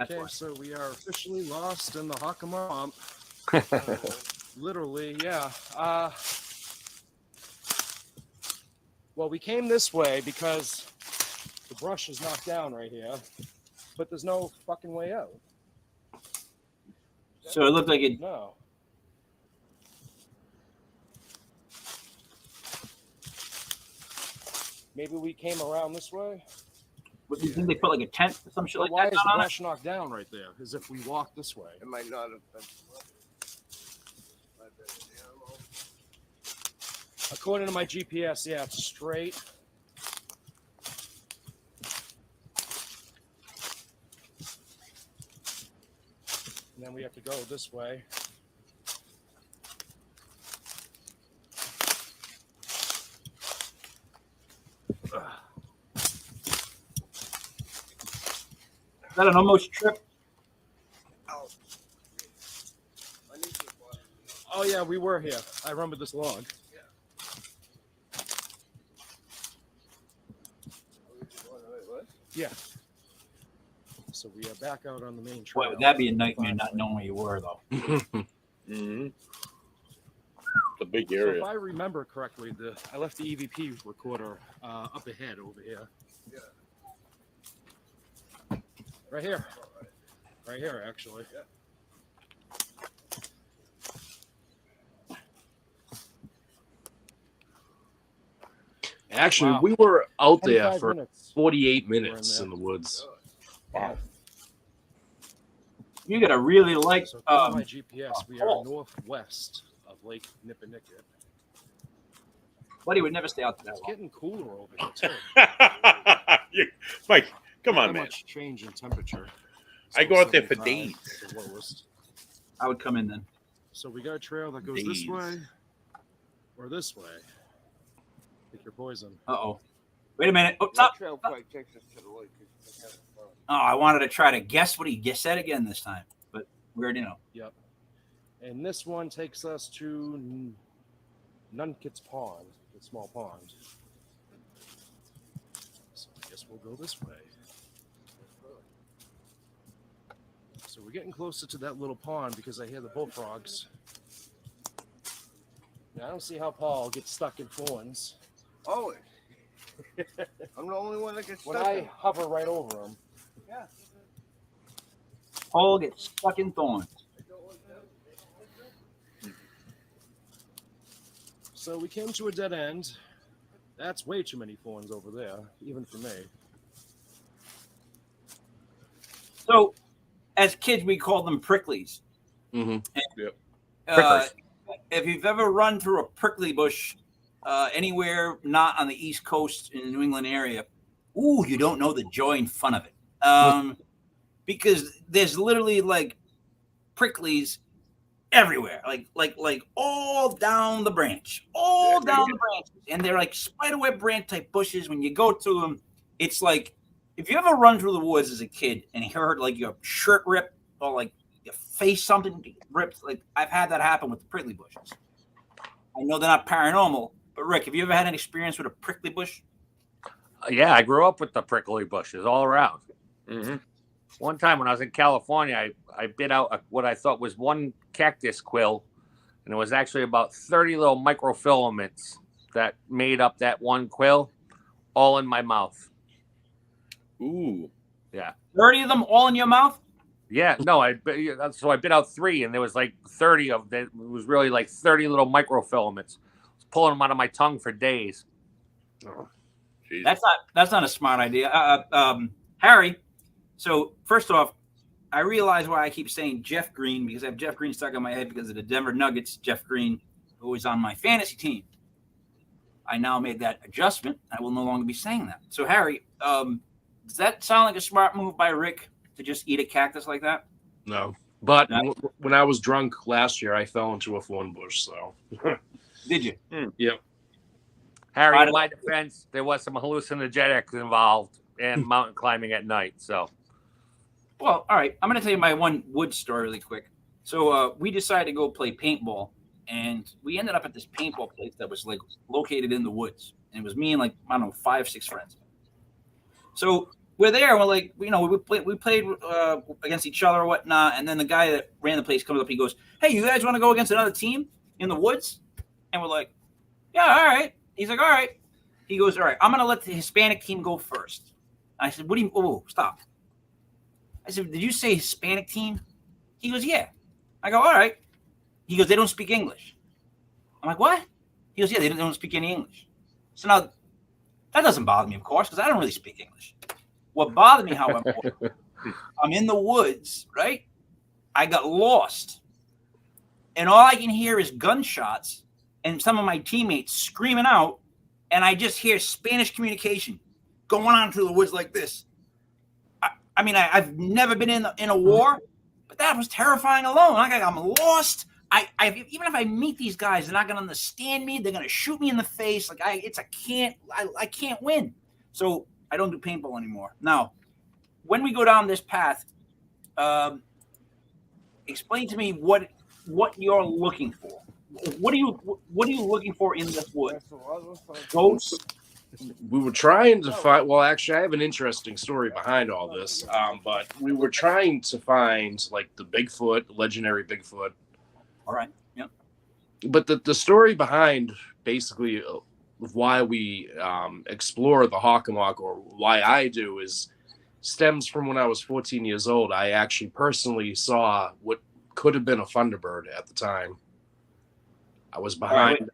Okay, why. so we are officially lost in the Hockomock. Literally, yeah. Well, we came this way because the brush is knocked down right here, but there's no fucking way out. So it looked like it. No. Maybe we came around this way. What, do you think they put like a tent or some shit But like why that is the down on it? brush knocked down right there? As if we walked this way. It might not have been. According to my GPS, yeah, it's straight. And then we have to go this way. Is that an almost trip? Oh yeah, we were here. I remember this log. Yeah. So we are back out on the main trail. Boy, would that be a nightmare not knowing where you were, though. Mm-hmm. It's a big So area. if I remember correctly, I left the EVP recorder up ahead over here. Right here. Right here, actually. Actually, Wow. we were out there 25 for minutes. 48 We're in minutes there. in the woods. Wow. You gotta really like. So according to my GPS, we are Paul. northwest of Lake Nipponicket. Buddy would never stay out there It's that long. getting cooler over here too. Mike, come Not on, that man. much change in temperature. I go out there for 75 days. at the lowest. I would come in then. So we got a trail that goes this Days. way or this way. Pick your poison. Uh-oh. Wait a minute. Oh, That stop. trail probably takes us to the lake. Oh, I wanted to try to guess what he just said again this time, but we already know. Yep. And this one takes us to Nunket's Pond, the small pond. So I guess we'll go this way. So we're getting closer to that little pond because I hear the bullfrogs. Now I don't see how Paul gets stuck in thorns. Always. I'm the only one that gets When stuck. I hover right over him. Yeah. Paul gets stuck in thorns. So we came to a dead end. That's way too many thorns over there, even for me. So, as kids, we called them pricklies. Mm-hmm. Uh, if you've ever run through a prickly bush anywhere not on the East Coast in the New England area, ooh, you don't know the joy and fun of it. Because there's literally like pricklies everywhere, like all down the branch, down the branch, and they're like spiderweb branch type bushes. When you go to them, it's like if you ever run through the woods as a kid and you heard like your shirt rip or like your face something ripped, like I've had that happen with the prickly bushes. I know they're not paranormal, but Rick, have you ever had an experience with a prickly bush? Yeah, I grew up with the prickly bushes all around. Mm-hmm. One time when I was in California, I bit out what I thought was one cactus quill, and it was actually about 30 little microfilaments that made up that one quill, all in my mouth. Ooh. Yeah. 30 of them all in your mouth? Yeah, no, I bit out 3, and there was like 30 of them. It was really like 30 little microfilaments. I was pulling them out of my tongue for days. Oh. Jeez. That's not a smart idea. Harry, so first off, I realize why I keep saying Jeff Green, because I have Jeff Green stuck in my head because of the Denver Nuggets, Jeff Green, who was on my fantasy team. I now made that adjustment. I will no longer be saying that. So, Harry, does that sound like a smart move by Rick to just eat a cactus like that? No. But No. when I was drunk last year, I fell into a thorn bush. So, Did you? yep. Harry, in my defense, there was some hallucinogenics involved and mountain climbing at night. So, Well, all right. I'm going to tell you my one wood story really quick. So we decided to go play paintball, and we ended up at this paintball place that was like located in the woods. And it was me and like, I don't know, 5, 6 friends. So we're there, and we're like, we played against each other or whatnot. And then the guy that ran the place comes up, he goes, "Hey, you guys want to go against another team in the woods?" And we're like, "Yeah, all right." He's like, "All right." He goes, all right, I'm going to let the Hispanic team go first. I said, what do you, oh, stop. I said, did you say Hispanic team? He goes, yeah. I go, all right. He goes, they don't speak English. I'm like, what? He goes, yeah, they don't speak any English. So now, that doesn't bother me, of course, because I don't really speak English. What bothered me, however, I'm in the woods, right? I got lost. And all I can hear is gunshots and some of my teammates screaming out. And I just hear Spanish communication going on through the woods like this. I mean, I've never been in a war, but that was terrifying alone. I'm lost. Even if I meet these guys, they're not going to understand me. They're going to shoot me in the face. I can't win. So I don't do paintball anymore. Now, when we go down this path, explain to me what you're looking for. What are you looking for in this wood? Ghosts? We were trying to find. Well, actually, I have an interesting story behind all this. But we were trying to find like the Bigfoot, legendary Bigfoot. All right. Yep. But the story behind basically why we explore the Hockomock, or why I do, stems from when I was 14 years old. I actually personally saw what could have been a Thunderbird at the time. I was behind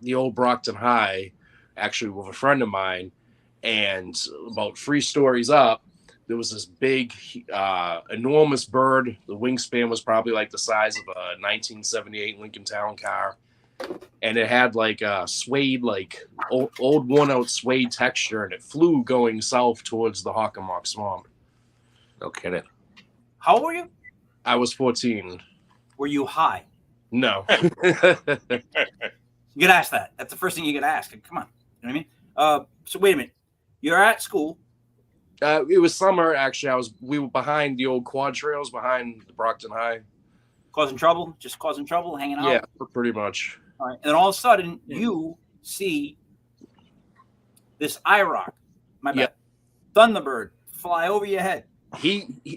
the old Brockton High, actually with a friend of mine, and about 3 stories up, there was this big, enormous bird. The wingspan was probably like the size of a 1978 Lincoln Town car, and it had like a suede, like old worn-out suede texture, and it flew going south towards the Hockomock Swamp. No kidding. How old were you? I was 14. Were you high? No. You get asked that. That's the first thing you get asked. Come on. You know what I mean? So wait a minute. You're at school. It was summer, actually. We were behind the old quad trails behind the Brockton High. Causing trouble? Just causing trouble, hanging out? Yeah, pretty much. All right. And then all of a sudden, you see this IROC, Thunderbird, fly over your head.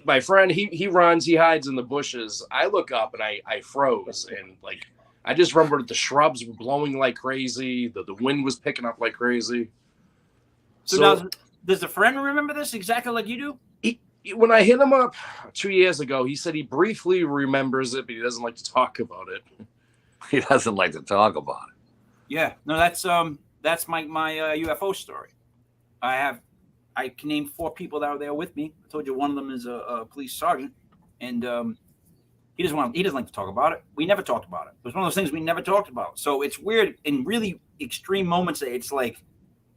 My friend, he runs, he hides in the bushes. I look up and I froze, and like I just remember the shrubs were blowing like crazy. The wind was picking up like crazy. So now, does the friend remember this exactly like you do? When I hit him up 2 years ago, he said he briefly remembers it, but he doesn't like to talk about it. He doesn't like to talk about it. Yeah. No, that's my UFO story. I can name 4 people that were there with me. I told you one of them is a police sergeant, and he doesn't like to talk about it. We never talked about it. It was one of those things we never talked about. So it's weird in really extreme moments. It's like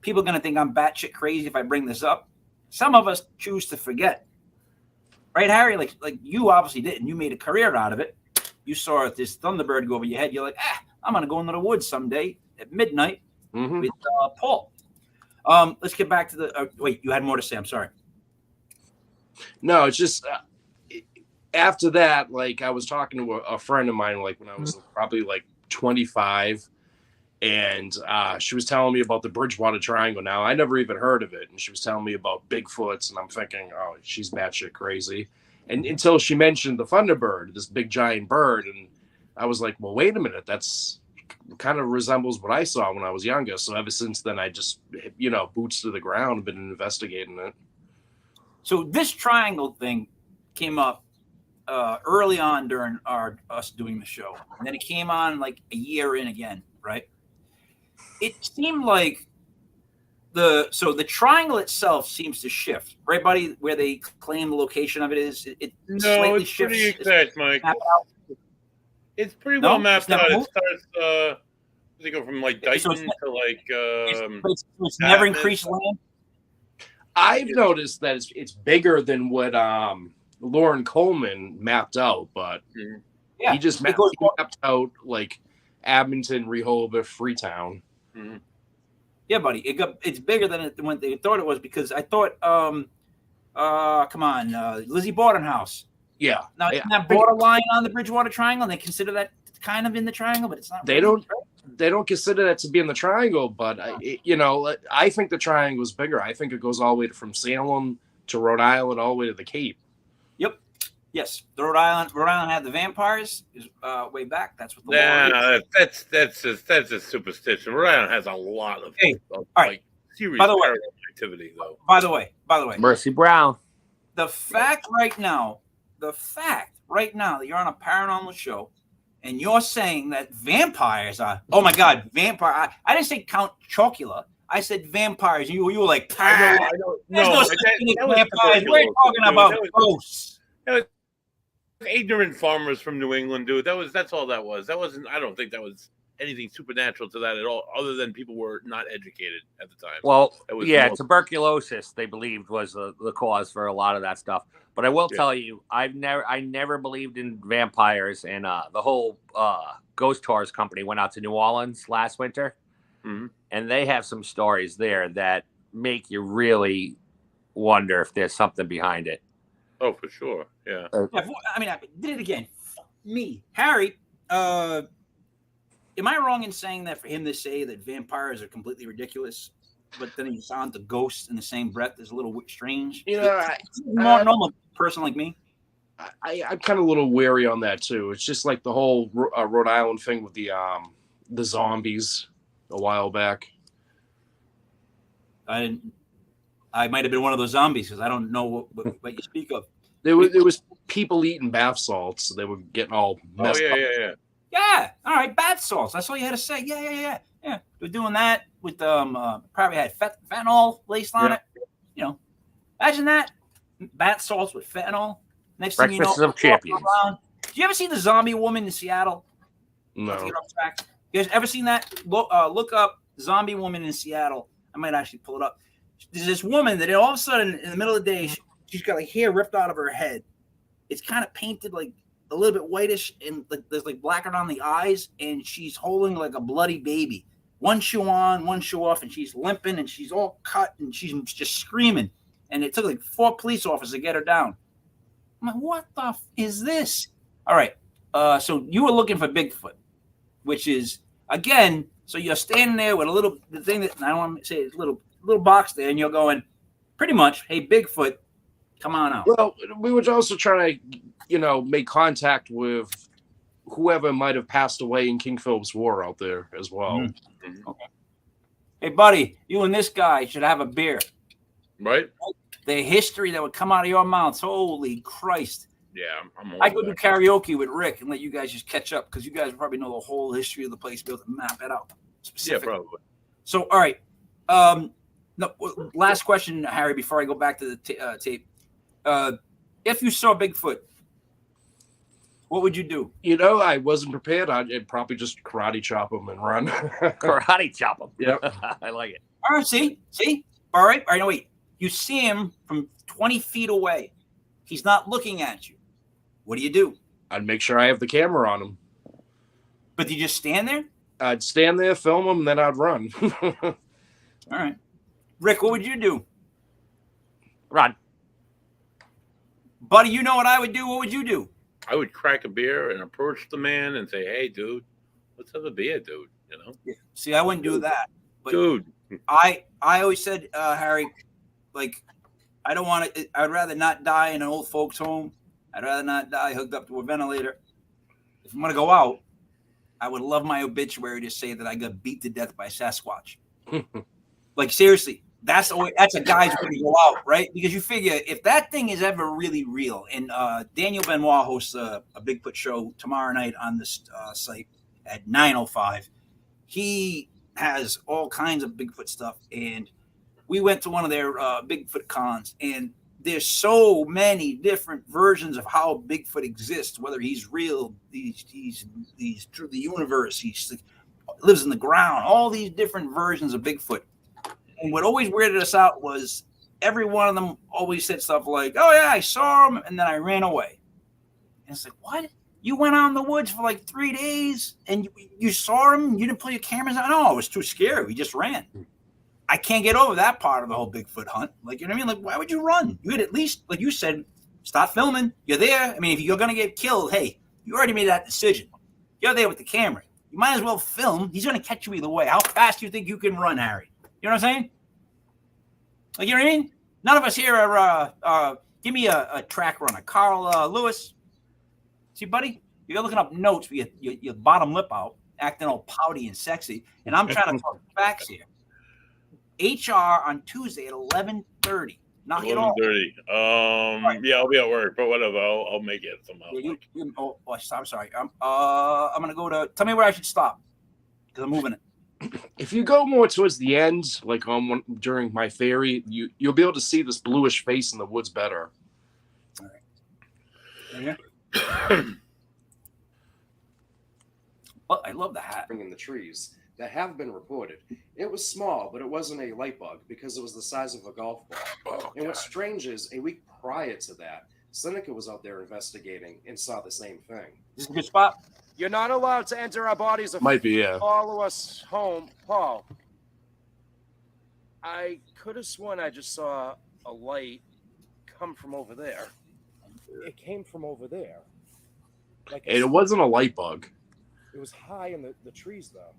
people are gonna think I'm batshit crazy if I bring this up. Some of us choose to forget, right, Harry? Like you obviously didn't. You made a career out of it. You saw this Thunderbird go over your head. You're like, I'm gonna go into the woods someday at midnight with Paul. Let's get back to the. Wait, you had more to say. I'm sorry. No, it's just after that. Like I was talking to a friend of mine, like when I was probably like 25, and she was telling me about the Bridgewater Triangle. Now I never even heard of it, and she was telling me about Bigfoots, and I'm thinking, oh, she's batshit crazy. And until she mentioned the Thunderbird, this big giant bird, and I was like, well, wait a minute, that's kind of resembles what I saw when I was younger. So ever since then, I just, boots to the ground, been investigating it. So this triangle thing came up early on during us doing the show, and then it came on like a year in again, right? It seemed like the triangle itself seems to shift, right, buddy? Where they claim the location of it is, it slightly it's shifts. Pretty exact, Mike. It's pretty well mapped out. It starts. They go from like Dayton to like. It's never increased land. I've noticed that it's bigger than what Lauren Coleman mapped out, but he just mapped out like Abington, Rehoboth, Freetown. Mm-hmm. Yeah, buddy, it's bigger than when they thought it was, because I thought, come on, Lizzie Borden House. Yeah. Now, isn't that borderline on the Bridgewater Triangle? And they consider that kind of in the triangle, but it's not. They don't consider that to be in the triangle, but I think the triangle is bigger. I think it goes all the way from Salem to Rhode Island, all the way to the Cape. Yep. Yes, the Rhode Island had the vampires way back. That's what the law is. That's just superstition. Rhode Island has a lot of, all right. like serious By the way, paranormal activity, though. By the way, Mercy Brown. the fact right now that you're on a paranormal show and you're saying that vampires are, oh my God, vampire. I didn't say Count Chocula. I said vampires. You were like, I there's don't no such thing as vampires. We're talking about ghosts. Ignorant farmers from New England, dude. That's all that was. That wasn't. I don't think that was anything supernatural to that at all, other than people were not educated at the time. Well, more... tuberculosis they believed was the cause for a lot of that stuff. But I will tell you, I never believed in vampires, and the whole Ghost Tours company went out to New Orleans last winter, and they have some stories there that make you really wonder if there's something behind it. Oh, for sure, yeah. I mean, I did it again. Me, Harry. Am I wrong in saying that for him to say that vampires are completely ridiculous, but then he found the ghosts in the same breath is a little strange? You know, more normal person like me. I'm kind of a little wary on that too. It's just like the whole Rhode Island thing with the zombies a while back. I might have been one of those zombies because I don't know what you speak of. There was people eating bath salts. So they were getting all messed up. Yeah. All right, bath salts. That's all you had to say. Yeah. They're doing that with probably had fentanyl laced on it. You know, imagine that bath salts with fentanyl. Next thing you know, Breakfast of Champions. Do you ever see the zombie woman in Seattle? No. You guys ever seen that? Look up zombie woman in Seattle. I might actually pull it up. There's this woman that all of a sudden in the middle of the day, she's got like hair ripped out of her head. It's kind of painted like a little bit whitish, and there's like black around the eyes, and she's holding like a bloody baby. One shoe on, one shoe off, and she's limping, and she's all cut, and she's just screaming. And it took like 4 police officers to get her down. I'm like, what the is this? All right. So you were looking for Bigfoot, which is, again, so you're standing there with the thing that, I don't want to say it's a little box there, and you're going, pretty much, hey, Bigfoot, come on out. Well, we were also trying to, make contact with whoever might have passed away in King Philip's War out there as well. Mm-hmm. Okay. Hey, buddy, you and this guy should have a beer. Right? The history that would come out of your mouths, holy Christ. Yeah, I could do karaoke with Rick and let you guys just catch up, because you guys probably know the whole history of the place, be able to map it out. Yeah, probably. So, all right. No, last question, Harry, before I go back to the tape. If you saw Bigfoot, what would you do? I wasn't prepared. I'd probably just karate chop him and run. Karate chop him. Yep. I like it. All right, see? All right, no, wait. You see him from 20 feet away. He's not looking at you. What do you do? I'd make sure I have the camera on him. But do you just stand there? I'd stand there, film him, and then I'd run. All right. Rick, what would you do? Run. Buddy, you know what I would do. What would you do? I would crack a beer and approach the man and say, hey, dude, let's have a beer, dude. Yeah. See, I wouldn't do that. But dude. I always said, Harry, like, I don't want to, I'd rather not die in an old folks' home. I'd rather not die hooked up to a ventilator. If I'm going to go out, I would love my obituary to say that I got beat to death by Sasquatch. Like, seriously, that's a guy's way to go out, right? Because you figure if that thing is ever really real, and Daniel Benoit hosts a Bigfoot show tomorrow night on this site at 9:05. He has all kinds of Bigfoot stuff, and we went to one of their Bigfoot cons, and there's so many different versions of how Bigfoot exists, whether he's real, he's through the universe, he lives in the ground, all these different versions of Bigfoot. And what always weirded us out was every one of them always said stuff like, oh, yeah, I saw him, and then I ran away. And it's like, what? You went out in the woods for like 3 days, and you saw him? You didn't pull your cameras out? No, I was too scared. We just ran. I can't get over that part of the whole Bigfoot hunt. Like, you know what I mean? Like, why would you run? You had at least, like you said, stop filming. You're there. I mean, if you're going to get killed, hey, you already made that decision. You're there with the camera. You might as well film. He's going to catch you either way. How fast do you think you can run, Harry? You know what I'm saying? Like, you know what I mean? None of us here are Give me a track runner. Carl Lewis. See, buddy, you're looking up notes with your bottom lip out, acting all pouty and sexy, and I'm trying to talk facts here. HR on Tuesday at 11:30. Knock it off. 11:30. Yeah, I'll be at work, but whatever. I'll make it somehow. I'm sorry. I'm gonna go to. Tell me where I should stop because I'm moving it. If you go more towards the end, like during my ferry, you'll be able to see this bluish face in the woods better. All right. Yeah. Well, I love the hat. In the trees that have been reported. It was small, but it wasn't a light bug because it was the size of a golf ball. And what's strange is a week prior to that, Seneca was out there investigating and saw the same thing. This is a good spot. You're not allowed to enter our bodies or Might be, yeah. follow us home, Paul. I could have sworn I just saw a light come from over there. It came from over there. And it wasn't a light bug. It was high in the trees, though.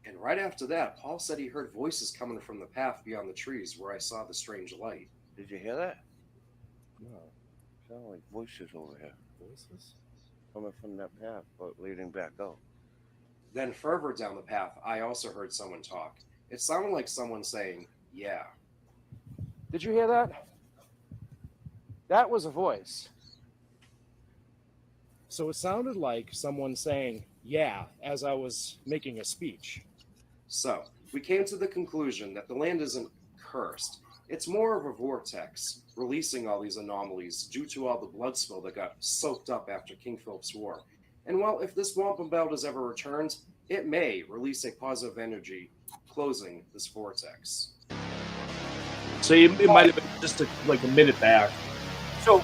And right after that, Paul said he heard voices coming from the path beyond the trees where I saw the strange light. Did you hear that? No. Sound like voices over here. Voices? Coming from that path, but leading back out. Then further down the path, I also heard someone talk. It sounded like someone saying, yeah. Did you hear that? That was a voice. So it sounded like someone saying, yeah, as I was making a speech. So, we came to the conclusion that the land isn't cursed. It's more of a vortex, releasing all these anomalies due to all the blood spill that got soaked up after King Philip's War. And well, if this wampum belt is ever returned, it may release a positive energy, closing this vortex. So it might have been just like a minute back. So,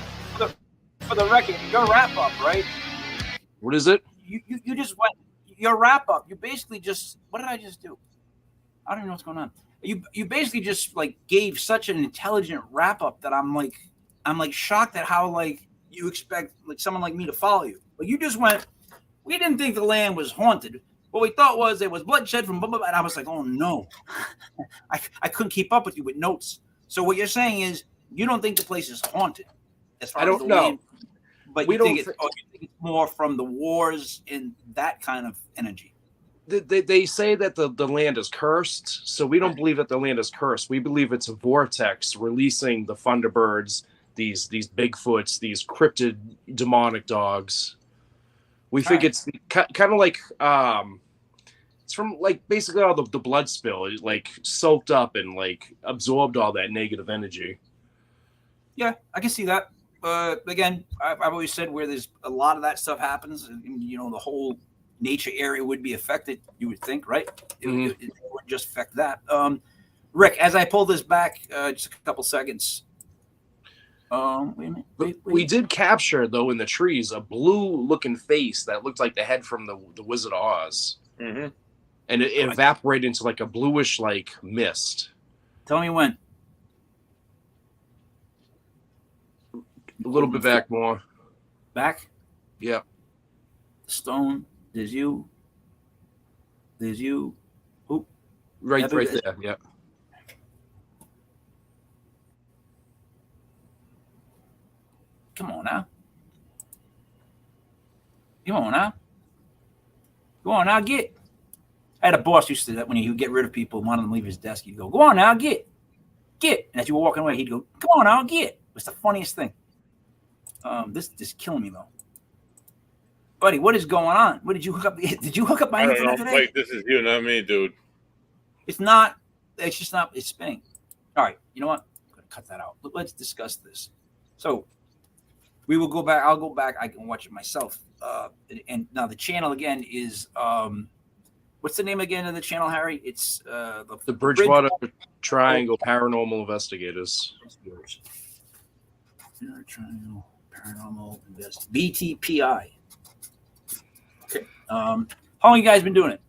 for the record, your wrap up, right? What is it? You just went your wrap up. You basically just what did I just do? I don't even know what's going on. You basically just like gave such an intelligent wrap up that I'm like shocked at how like you expect like someone like me to follow you. But you just went. We didn't think the land was haunted. What we thought was there was bloodshed from blah, blah, blah. And I was like, oh no, I couldn't keep up with you with notes. So what you're saying is you don't think the place is haunted. As far I as don't the know. land, but We you think it's more from the wars and that kind of energy. They say that the land is cursed, so we don't believe that the land is cursed. We believe it's a vortex releasing the Thunderbirds, these Bigfoots, these cryptid demonic dogs. We think it's kind of like it's from like basically all the blood spill is like soaked up and like absorbed all that negative energy. Yeah, I can see that. Again, I've always said where there's a lot of that stuff happens, you know, the whole nature area would be affected, you would think, right? It would just affect that. Rick, as I pull this back, just a couple seconds. Wait a minute. Wait. We did capture, though, in the trees, a blue-looking face that looked like the head from the Wizard of Oz. Mm-hmm. And it evaporated into like a bluish like mist. Tell me when. A little bit back more. Back? Yeah. Stone. There's you. There's you. Oop. Right there. Yeah. Come on now. Come on now. Go on now, get. I had a boss used to do that when he would get rid of people and wanted them to leave his desk. He'd go, go on now, get. And as you were walking away, he'd go, come on now, get. It was the funniest thing. This is killing me though. Buddy, what is going on? What did you hook up? Did you hook up my I don't internet know, today? Mike, this is you, not me, dude. It's not. It's just not. It's spinning. All right. You know what? I'm gonna cut that out. Let's discuss this. So we will go back. I'll go back. I can watch it myself. And now the channel again is what's the name again of the channel, Harry? It's the Bridgewater Triangle Paranormal Investigators. Triangle Paranormal Investigators. BTPI. Okay. How long you guys been doing it?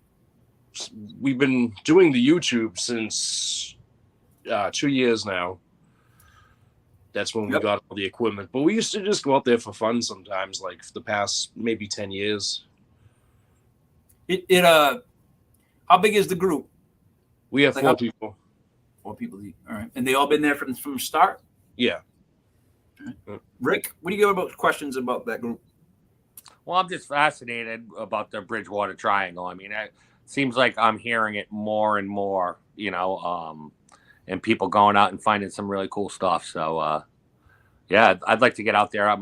We've been doing the YouTube since 2 years now. That's when we got all the equipment. But we used to just go out there for fun sometimes, like for the past maybe 10 years. How big is the group? We have 4 people. 4 people. All right. And they all been there from the start? Yeah. Rick, what do you give about questions about that group? Well, I'm just fascinated about the Bridgewater Triangle. I mean, it seems like I'm hearing it more and more, and people going out and finding some really cool stuff. So, yeah, I'd like to get out there,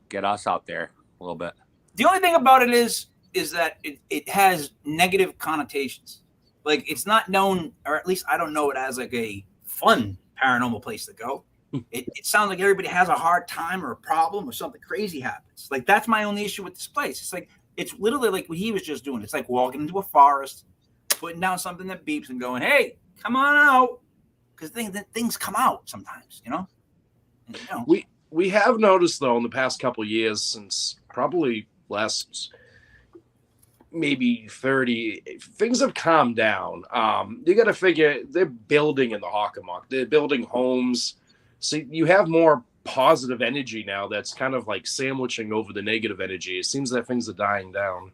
get us out there a little bit. The only thing about it is that it has negative connotations. Like, it's not known, or at least I don't know it as like a fun paranormal place to go. It sounds like everybody has a hard time or a problem or something crazy happens. Like, that's my only issue with this place. It's like, it's literally like what he was just doing. It's like walking into a forest, putting down something that beeps and going, hey, come on out. Because things come out sometimes, We have noticed, though, in the past couple of years, since probably last maybe 30, things have calmed down. You got to figure they're building in the Hockomock. They're building homes. So you have more positive energy now that's kind of like sandwiching over the negative energy. It seems that things are dying down.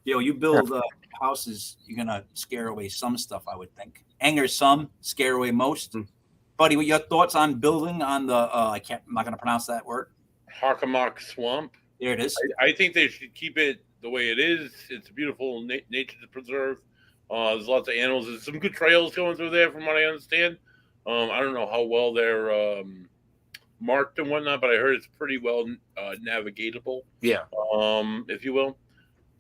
You build houses, you're going to scare away some stuff, I would think. Anger some, scare away most. Buddy, what your thoughts on building on the, I'm not going to pronounce that word. Hockomock Swamp. There it is. I think they should keep it the way it is. It's a beautiful nature to preserve. There's lots of animals. There's some good trails going through there, from what I understand. I don't know how well they're marked and whatnot, but I heard it's pretty well navigatable. Yeah. If you will.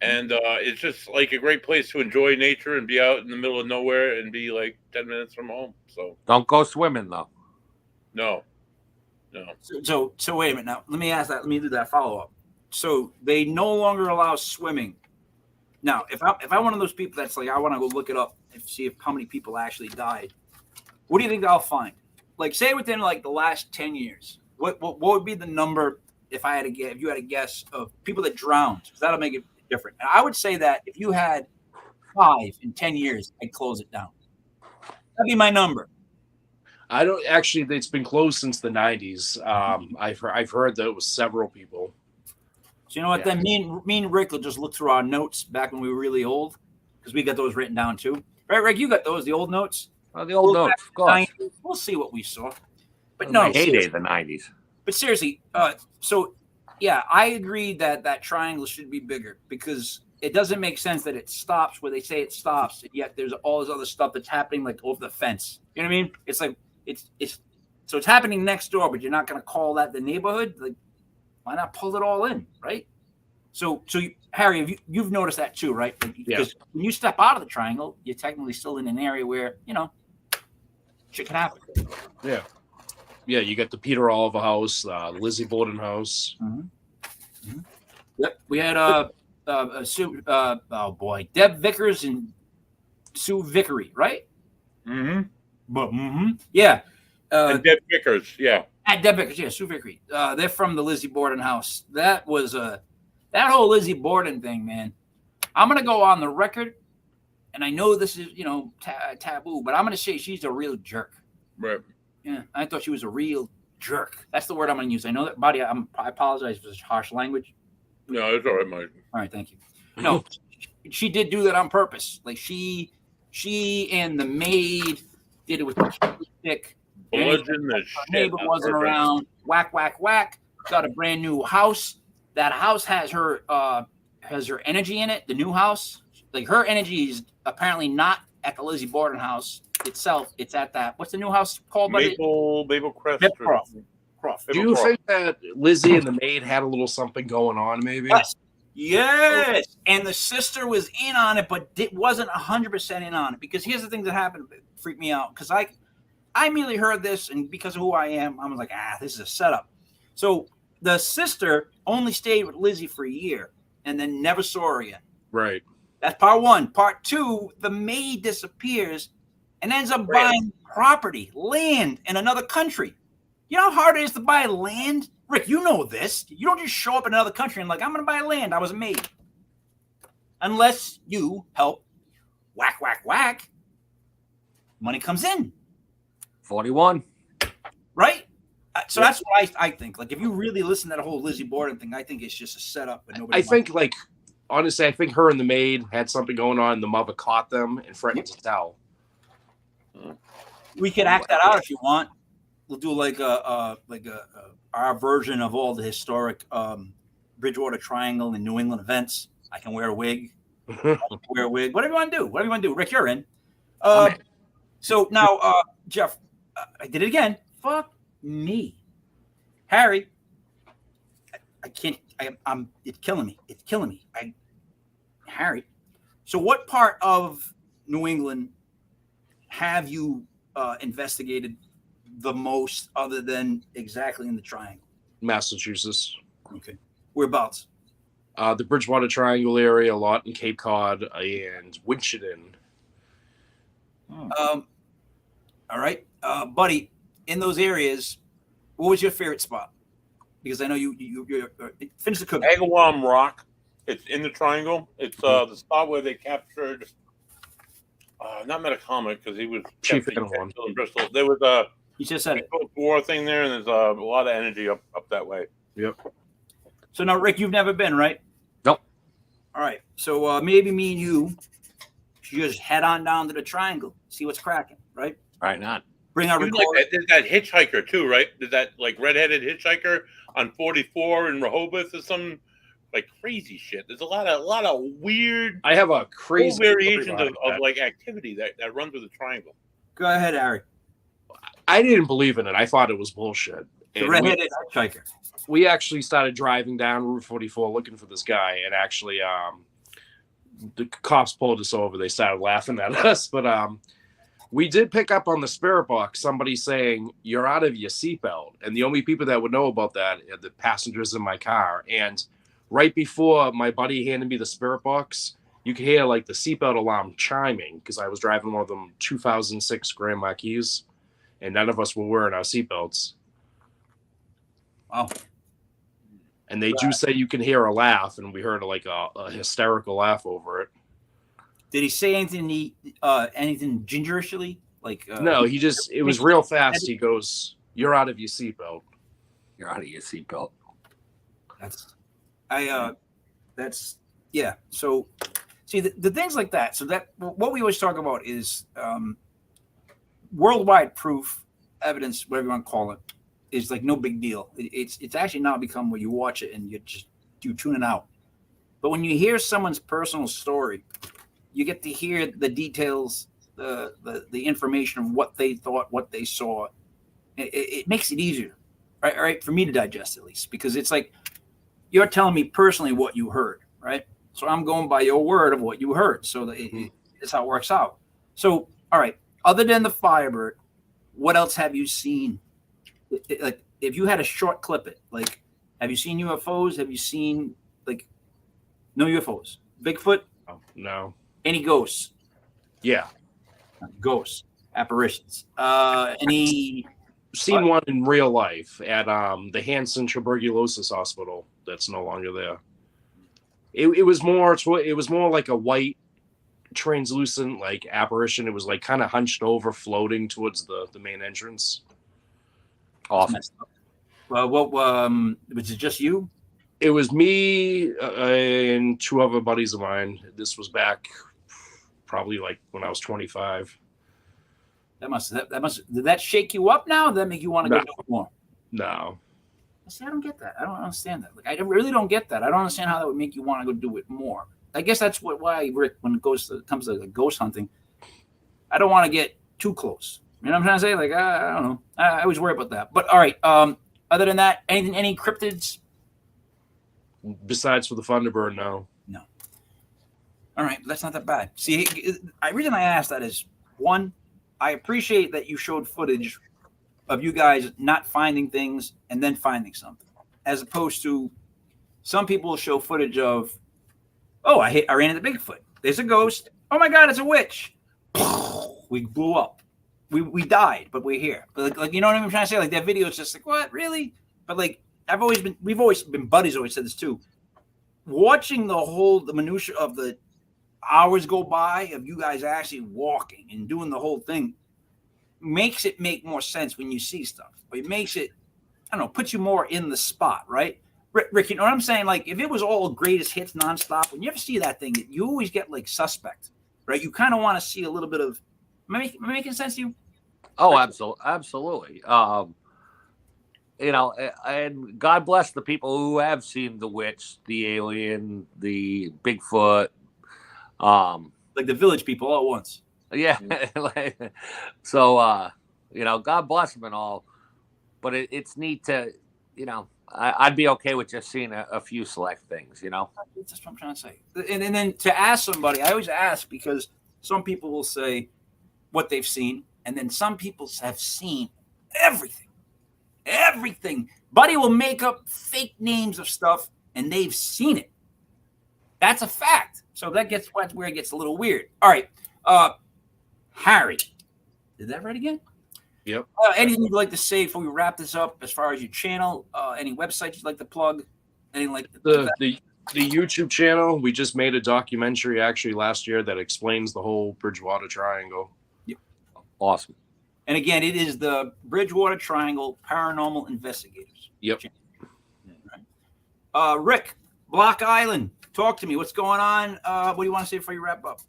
And it's just like a great place to enjoy nature and be out in the middle of nowhere and be like 10 minutes from home. So don't go swimming though. No. So wait a minute now. Let me ask that. Let me do that follow up. So they no longer allow swimming. Now, if I'm one of those people that's like, I want to go look it up and see how many people actually died. What do you think I'll find? Like, say within like the last 10 years, what would be the number if you had a guess of people that drowned? Because that'll make it different. And I would say that if you had 5 in 10 years, I'd close it down. That'd be my number. I don't actually. It's been closed since the 90s. I've heard that it was several people. So you know what? Then me and Rick will just look through our notes back when we were really old, because we got those written down too. Right, Rick? You got those, the old notes? Oh, the old notes, of course. We'll see what we saw. But no, no, heyday the 90s. But seriously, so yeah, I agree that triangle should be bigger, because it doesn't make sense that it stops where they say it stops, and yet there's all this other stuff that's happening like over the fence. You know what I mean? It's like it's happening next door, but you're not going to call that the neighborhood. Like, why not pull it all in, right? So Harry, you've noticed that too, right? Because when you step out of the triangle, you're technically still in an area where shit can happen. Yeah. Yeah, you got the Peter Oliver house, Lizzie Borden house. Mm-hmm. Mm-hmm. Yep, we had Deb Vickers and Sue Vickery, right? Mm-hmm. Yeah. And Deb Vickers, yeah. At Deb Vickers, yeah, Sue Vickery. They're from the Lizzie Borden house. That was that whole Lizzie Borden thing, man. I'm gonna go on the record, and I know this is taboo, but I'm gonna say she's a real jerk. Right. Yeah, I thought she was a real jerk. That's the word I'm going to use. I know that, buddy. I apologize for this harsh language. No, it's all right, Mike. All right, thank you. No, she did do that on purpose. Like, she and the maid did it with the stick. The neighbor wasn't around. Whack, whack, whack. Got a brand new house. That house has her energy in it. The new house, like, her energy is apparently not at the Lizzie Borden house itself. It's at that. What's the new house called? Maple Crest. Croft. Do you think that Lizzie and the maid had a little something going on, maybe? Yes. And the sister was in on it, but it wasn't 100% in on it. Because here's the thing that happened, freaked me out. Because I immediately heard this, and because of who I am, I was like, this is a setup. So the sister only stayed with Lizzie for a year and then never saw her again. Right. That's part one. Part two, the maid disappears and ends up buying property, land in another country. You know how hard it is to buy land? Rick, you know this. You don't just show up in another country and like, I'm going to buy land. I was a maid. Unless you help whack, whack, whack. Money comes in. 41. Right? So that's what I think. Like, if you really listen to that whole Lizzie Borden thing, I think it's just a setup. But nobody. Honestly, I think her and the maid had something going on. And the mother caught them and threatened to tell. We could act that out if you want. we'll do like our version of all the historic Bridgewater Triangle and New England events. I can wear a wig. Wear a wig. Whatever you want to do. Whatever you want to do. Rick, you're in. So now, Jeff, I did it again. Fuck me, Harry. I can't. I'm. It's killing me. It's killing me. Harry. So, what part of New England have you investigated the most, other than exactly in the Triangle? Massachusetts. Okay. Whereabouts? The Bridgewater Triangle area, a lot in Cape Cod and Winchendon. All right, buddy. In those areas, what was your favorite spot? Because I know you finish the cooking. Agawam Rock. It's in the Triangle. It's the spot where they captured not Metacomic, because he was Chief captured Agawam. in Bristol. There was a You just said it. Cold War thing there, and there's a lot of energy up that way. Yep. So now, Rick, you've never been, right? Nope. All right. So maybe me and you should just head on down to the Triangle, see what's cracking, right? Right, not. Bring our There's recorder. there's that hitchhiker too, right? There's that like redheaded hitchhiker on 44 in Rehoboth or some like crazy shit. There's a lot of weird I have a cool crazy variations story of about that. like activity that run through the Triangle. Go ahead, Harry. I didn't believe in it. I thought it was bullshit. The And redheaded hitchhiker. we actually started driving down Route 44 looking for this guy, and actually the cops pulled us over. They started laughing at us, but we did pick up on the spirit box somebody saying you're out of your seatbelt, and the only people that would know about that are the passengers in my car. And right before my buddy handed me the spirit box, you could hear like the seatbelt alarm chiming, because I was driving one of them 2006 Grand Marquis, and none of us were wearing our seatbelts. Wow. And they do say you can hear a laugh, and we heard like a hysterical laugh over it. Did he say anything? Anything gingerishly? Like No, it was real fast. He goes, "You're out of your seatbelt." You're out of your seatbelt. That's yeah. So see the things like that. So that what we always talk about is worldwide proof, evidence, whatever you want to call it, is like no big deal. It's actually now become where you watch it and you tune it out. But when you hear someone's personal story, you get to hear the details, the information of what they thought, what they saw. It makes it easier, right? For me to digest at least, because it's like you're telling me personally what you heard, right? So I'm going by your word of what you heard. So it's how it works out. So, all right, other than the Firebird, what else have you seen? Like, if you had a short clip it, like, have you seen UFOs? Have you seen, like, no UFOs? Bigfoot? Oh, no. Any ghosts? Yeah. Ghosts. Apparitions. Any... Seen one in real life at the Hanson Tuberculosis Hospital that's no longer there. It was more like a white translucent like apparition. It was like kind of hunched over, floating towards the main entrance. Awesome. Well, what was it? Just you? It was me and two other buddies of mine. This was back probably like when I was 25. That must did that shake you up now? Did that make you want to go do it more? No. See, I don't get that. I don't understand that. Like, I really don't get that. I don't understand how that would make you want to go do it more. I guess that's why Rick, when it comes to like ghost hunting, I don't want to get too close. You know what I'm trying to say? Like, I don't know. I always worry about that. But all right. Other than that, any cryptids? Besides for the Thunderbird, no. No. All right, that's not that bad. See, the reason I asked that is, one, I appreciate that you showed footage of you guys not finding things and then finding something, as opposed to some people show footage of, oh, I ran into Bigfoot. There's a ghost. Oh my God, it's a witch. We blew up. We died, but we're here. But like you know what I'm trying to say? Like that video is just like, what, really? But like we've always been buddies. Always said this too. Watching the minutia of the hours go by of you guys actually walking and doing the whole thing makes it make more sense when you see stuff. It makes it, I don't know, puts you more in the spot, right? Rick, you know what I'm saying? Like, if it was all greatest hits nonstop, when you ever see that thing, you always get like suspect, right? You kind of want to see a little bit of, am I making sense to you? Oh, absolutely. and God bless the people who have seen the witch, the alien, the Bigfoot. Like the village people all at once. Yeah. So, God bless them and all. But it's neat to, I'd be okay with just seeing a few select things, That's what I'm trying to say. And then to ask somebody, I always ask because some people will say what they've seen, and then some people have seen everything. Everything. Buddy will make up fake names of stuff, and they've seen it. That's a fact. So that's where it gets a little weird. All right. Harry. Did that right again? Yep. Anything you'd like to say before we wrap this up as far as your channel? Any websites you'd like to plug? Anything like the YouTube channel, we just made a documentary actually last year that explains the whole Bridgewater Triangle. Yep. Awesome. And again, it is the Bridgewater Triangle Paranormal Investigators. Yep. Rick, Block Island, talk to me. What's going on? What do you want to say before you wrap up?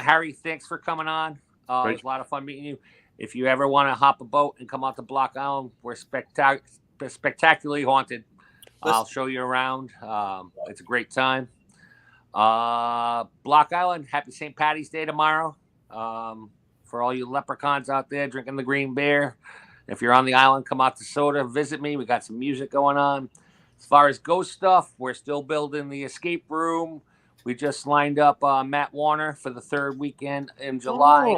Harry, thanks for coming on. It was a lot of fun meeting you. If you ever want to hop a boat and come out to Block Island, we're spectacularly haunted. I'll show you around. It's a great time. Block Island, happy St. Patty's Day tomorrow. For all you leprechauns out there drinking the green beer. If you're on the island, come out to Soda, visit me. We got some music going on. As far as ghost stuff, we're still building the escape room. We just lined up Matt Warner for the third weekend in July.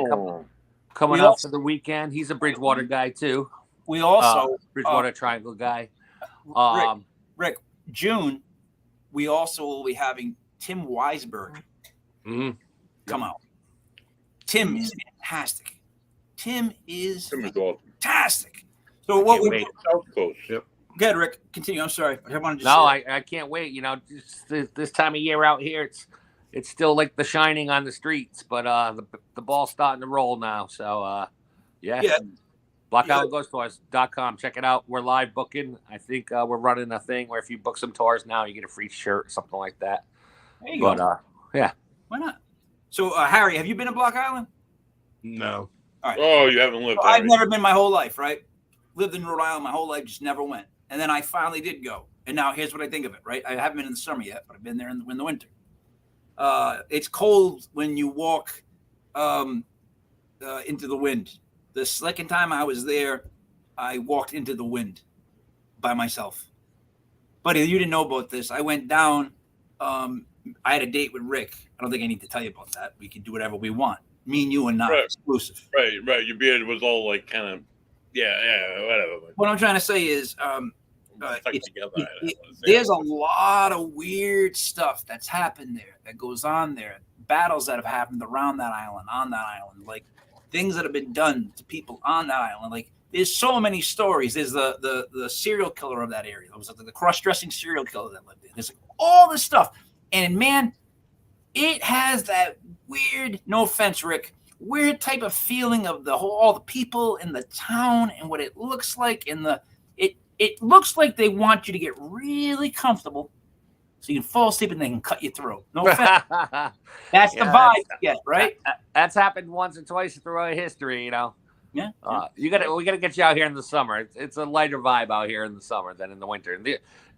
Coming up for the weekend. He's a Bridgewater guy, too. We also... Bridgewater Triangle guy. Rick, June, we also will be having Tim Weisberg come out. Tim is fantastic. Tim is fantastic. So what we South Coast. Yep. Good, Rick. Continue. I'm sorry. I want to just I can't wait. Just this time of year out here, it's still like The Shining on the streets, but the ball's starting to roll now. So yeah. BlockIslandGhostTours.com. Check it out. We're live booking. I think we're running a thing where if you book some tours now, you get a free shirt or something like that. There you go. Yeah. Why not? So, Harry, have you been to Block Island? No. All right. Oh, you haven't lived there. I've never been my whole life, right? Lived in Rhode Island my whole life, just never went. And then I finally did go. And now here's what I think of it, right? I haven't been in the summer yet, but I've been there in the winter. It's cold when you walk into the wind. The second time I was there, I walked into the wind by myself. Buddy, you didn't know about this. I went down. I had a date with Rick. I don't think I need to tell you about that. We can do whatever we want. Me and you are not exclusive. Right. Your beard was all like kind of, whatever. What I'm trying to say is there's a lot of weird stuff that's happened there, that goes on there, battles that have happened around that island, on that island, like things that have been done to people on that island. Like there's so many stories. There's the serial killer of that area. There was the cross-dressing serial killer that lived there. There's like all this stuff. And man, it has that weird, no offense, Rick, weird type of feeling of all the people in the town and what it looks like. It looks like they want you to get really comfortable so you can fall asleep and they can cut your throat. No offense. That's the vibe you get, right? That's happened once or twice throughout history, Yeah. We gotta get you out here in the summer. It's a lighter vibe out here in the summer than in the winter.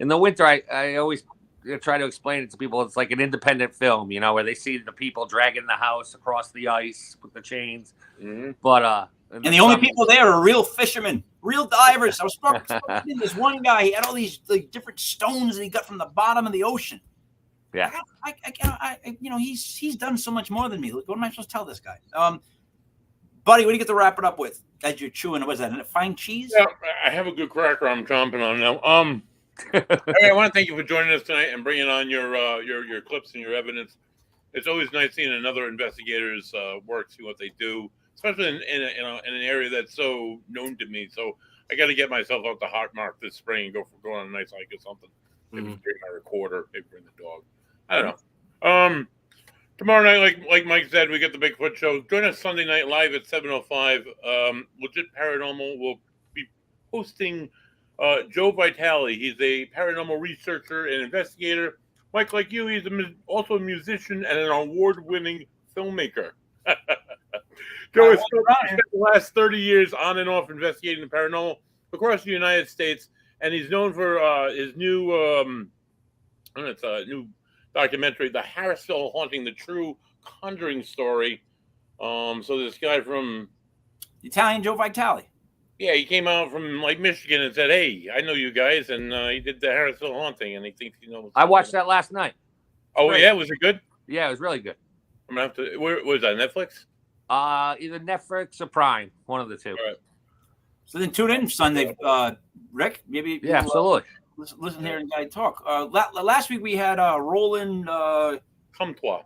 In the winter, I always try to explain it to people. It's like an independent film, where they see the people dragging the house across the ice with the chains. Mm-hmm. But and the only people there are real fishermen, real divers. I was talking to this one guy. He had all these different stones that he got from the bottom of the ocean. Yeah, he's done so much more than me. Look, what am I supposed to tell this guy? Buddy, what do you get to wrap it up with as you're chewing? What is that? Fine cheese? Yeah, I have a good cracker I'm chomping on now. I want to thank you for joining us tonight and bringing on your clips and your evidence. It's always nice seeing another investigator's work, see what they do, especially in an area that's so known to me. So I got to get myself out the hot mark this spring and go on a nice hike or something. Maybe bring my recorder, maybe bring the dog. I don't know. Tomorrow night, like Mike said, we get the Bigfoot show. Join us Sunday night live at 7:05. Legit Paranormal will be hosting Joe Vitale. He's a paranormal researcher and investigator. Mike, like you, he's also a musician and an award-winning filmmaker. Joe has spent the last 30 years on and off investigating the paranormal. across the United States, and he's known for his new it's a new documentary, The Harrisville Haunting: The True Conjuring Story. So this guy from Italian Joe Vitale. Yeah, he came out from like Michigan and said, "Hey, I know you guys," and he did the Harrisville Haunting, and he thinks he knows. I watched that last night. Oh Great. yeah, was it good? Yeah, it was really good. I'm gonna have to. Where was that? Netflix? Either Netflix or Prime, one of the two. All right. So then tune in Sunday, Rick. Maybe Yeah, absolutely. Listen here and guy talk. Last week we had Roland Comtois.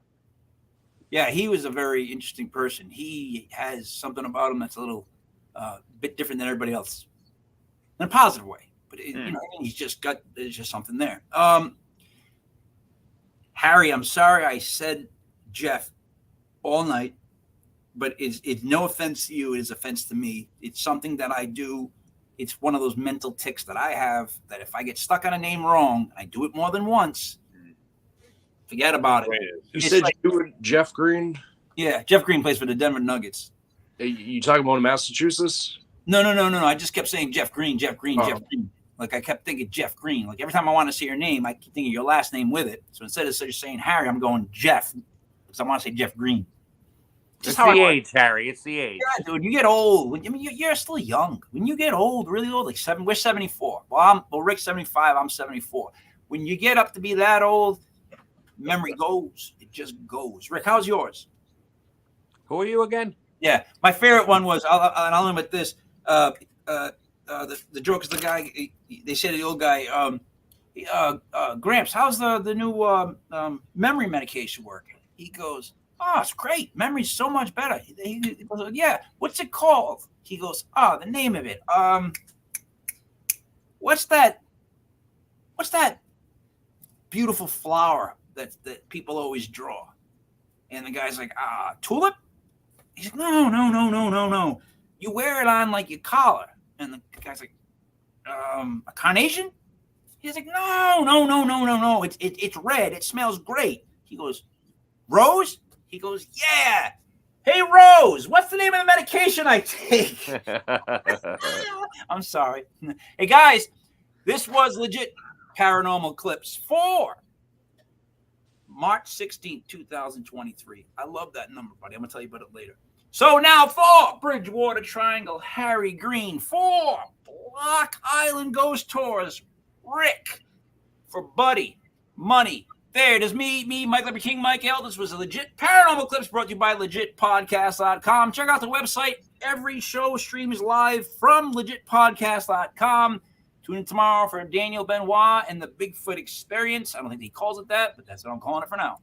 Yeah, he was a very interesting person. He has something about him that's a little bit different than everybody else in a positive way. But he's just got there's just something there. Harry, I'm sorry I said Jeff all night, but it's no offense to you. It is offense to me. It's something that I do. It's one of those mental tics that I have that if I get stuck on a name wrong, I do it more than once. Forget about it. You said you were Jeff Green? Yeah, Jeff Green plays for the Denver Nuggets. You talking about in Massachusetts? No. I just kept saying Jeff Green. Jeff Green. Like I kept thinking Jeff Green. Like every time I want to say your name, I keep thinking your last name with it. So instead of just saying Harry, I'm going Jeff because I want to say Jeff Green. It's the age, Harry. It's the age. Yeah, dude. You get old. I mean, you're still young. When you get old, really old, like we're 74. Well, Rick's 75. I'm 74. When you get up to be that old, memory goes. It just goes. Rick, how's yours? Who are you again? Yeah, my favorite one was. I'll limit this. The joke is the guy. They say to the old guy, Gramps, how's the new memory medication working? He goes, "Oh, it's great. Memory's so much better." He goes, "Yeah, what's it called?" He goes, "Oh, the name of it. What's that beautiful flower that people always draw?" And the guy's like, "Tulip?" He's like, No. You wear it on like your collar. And the guy's like, a carnation? He's like, no. It's red. It smells great. He goes, Rose? He goes, yeah. Hey, Rose, what's the name of the medication I take? I'm sorry. Hey, guys, this was Legit Paranormal Clips for March 16th, 2023. I love that number, buddy. I'm going to tell you about it later. So now for Bridgewater Triangle, Harry Green. For Block Island Ghost Tours, Rick. For Buddy, Money. There it is, me, Mike Leper King, Mike L. This was a Legit Paranormal Clips brought to you by legitpodcast.com. Check out the website. Every show streams live from legitpodcast.com. Tune in tomorrow for Daniel Benoit and the Bigfoot Experience. I don't think he calls it that, but that's what I'm calling it for now.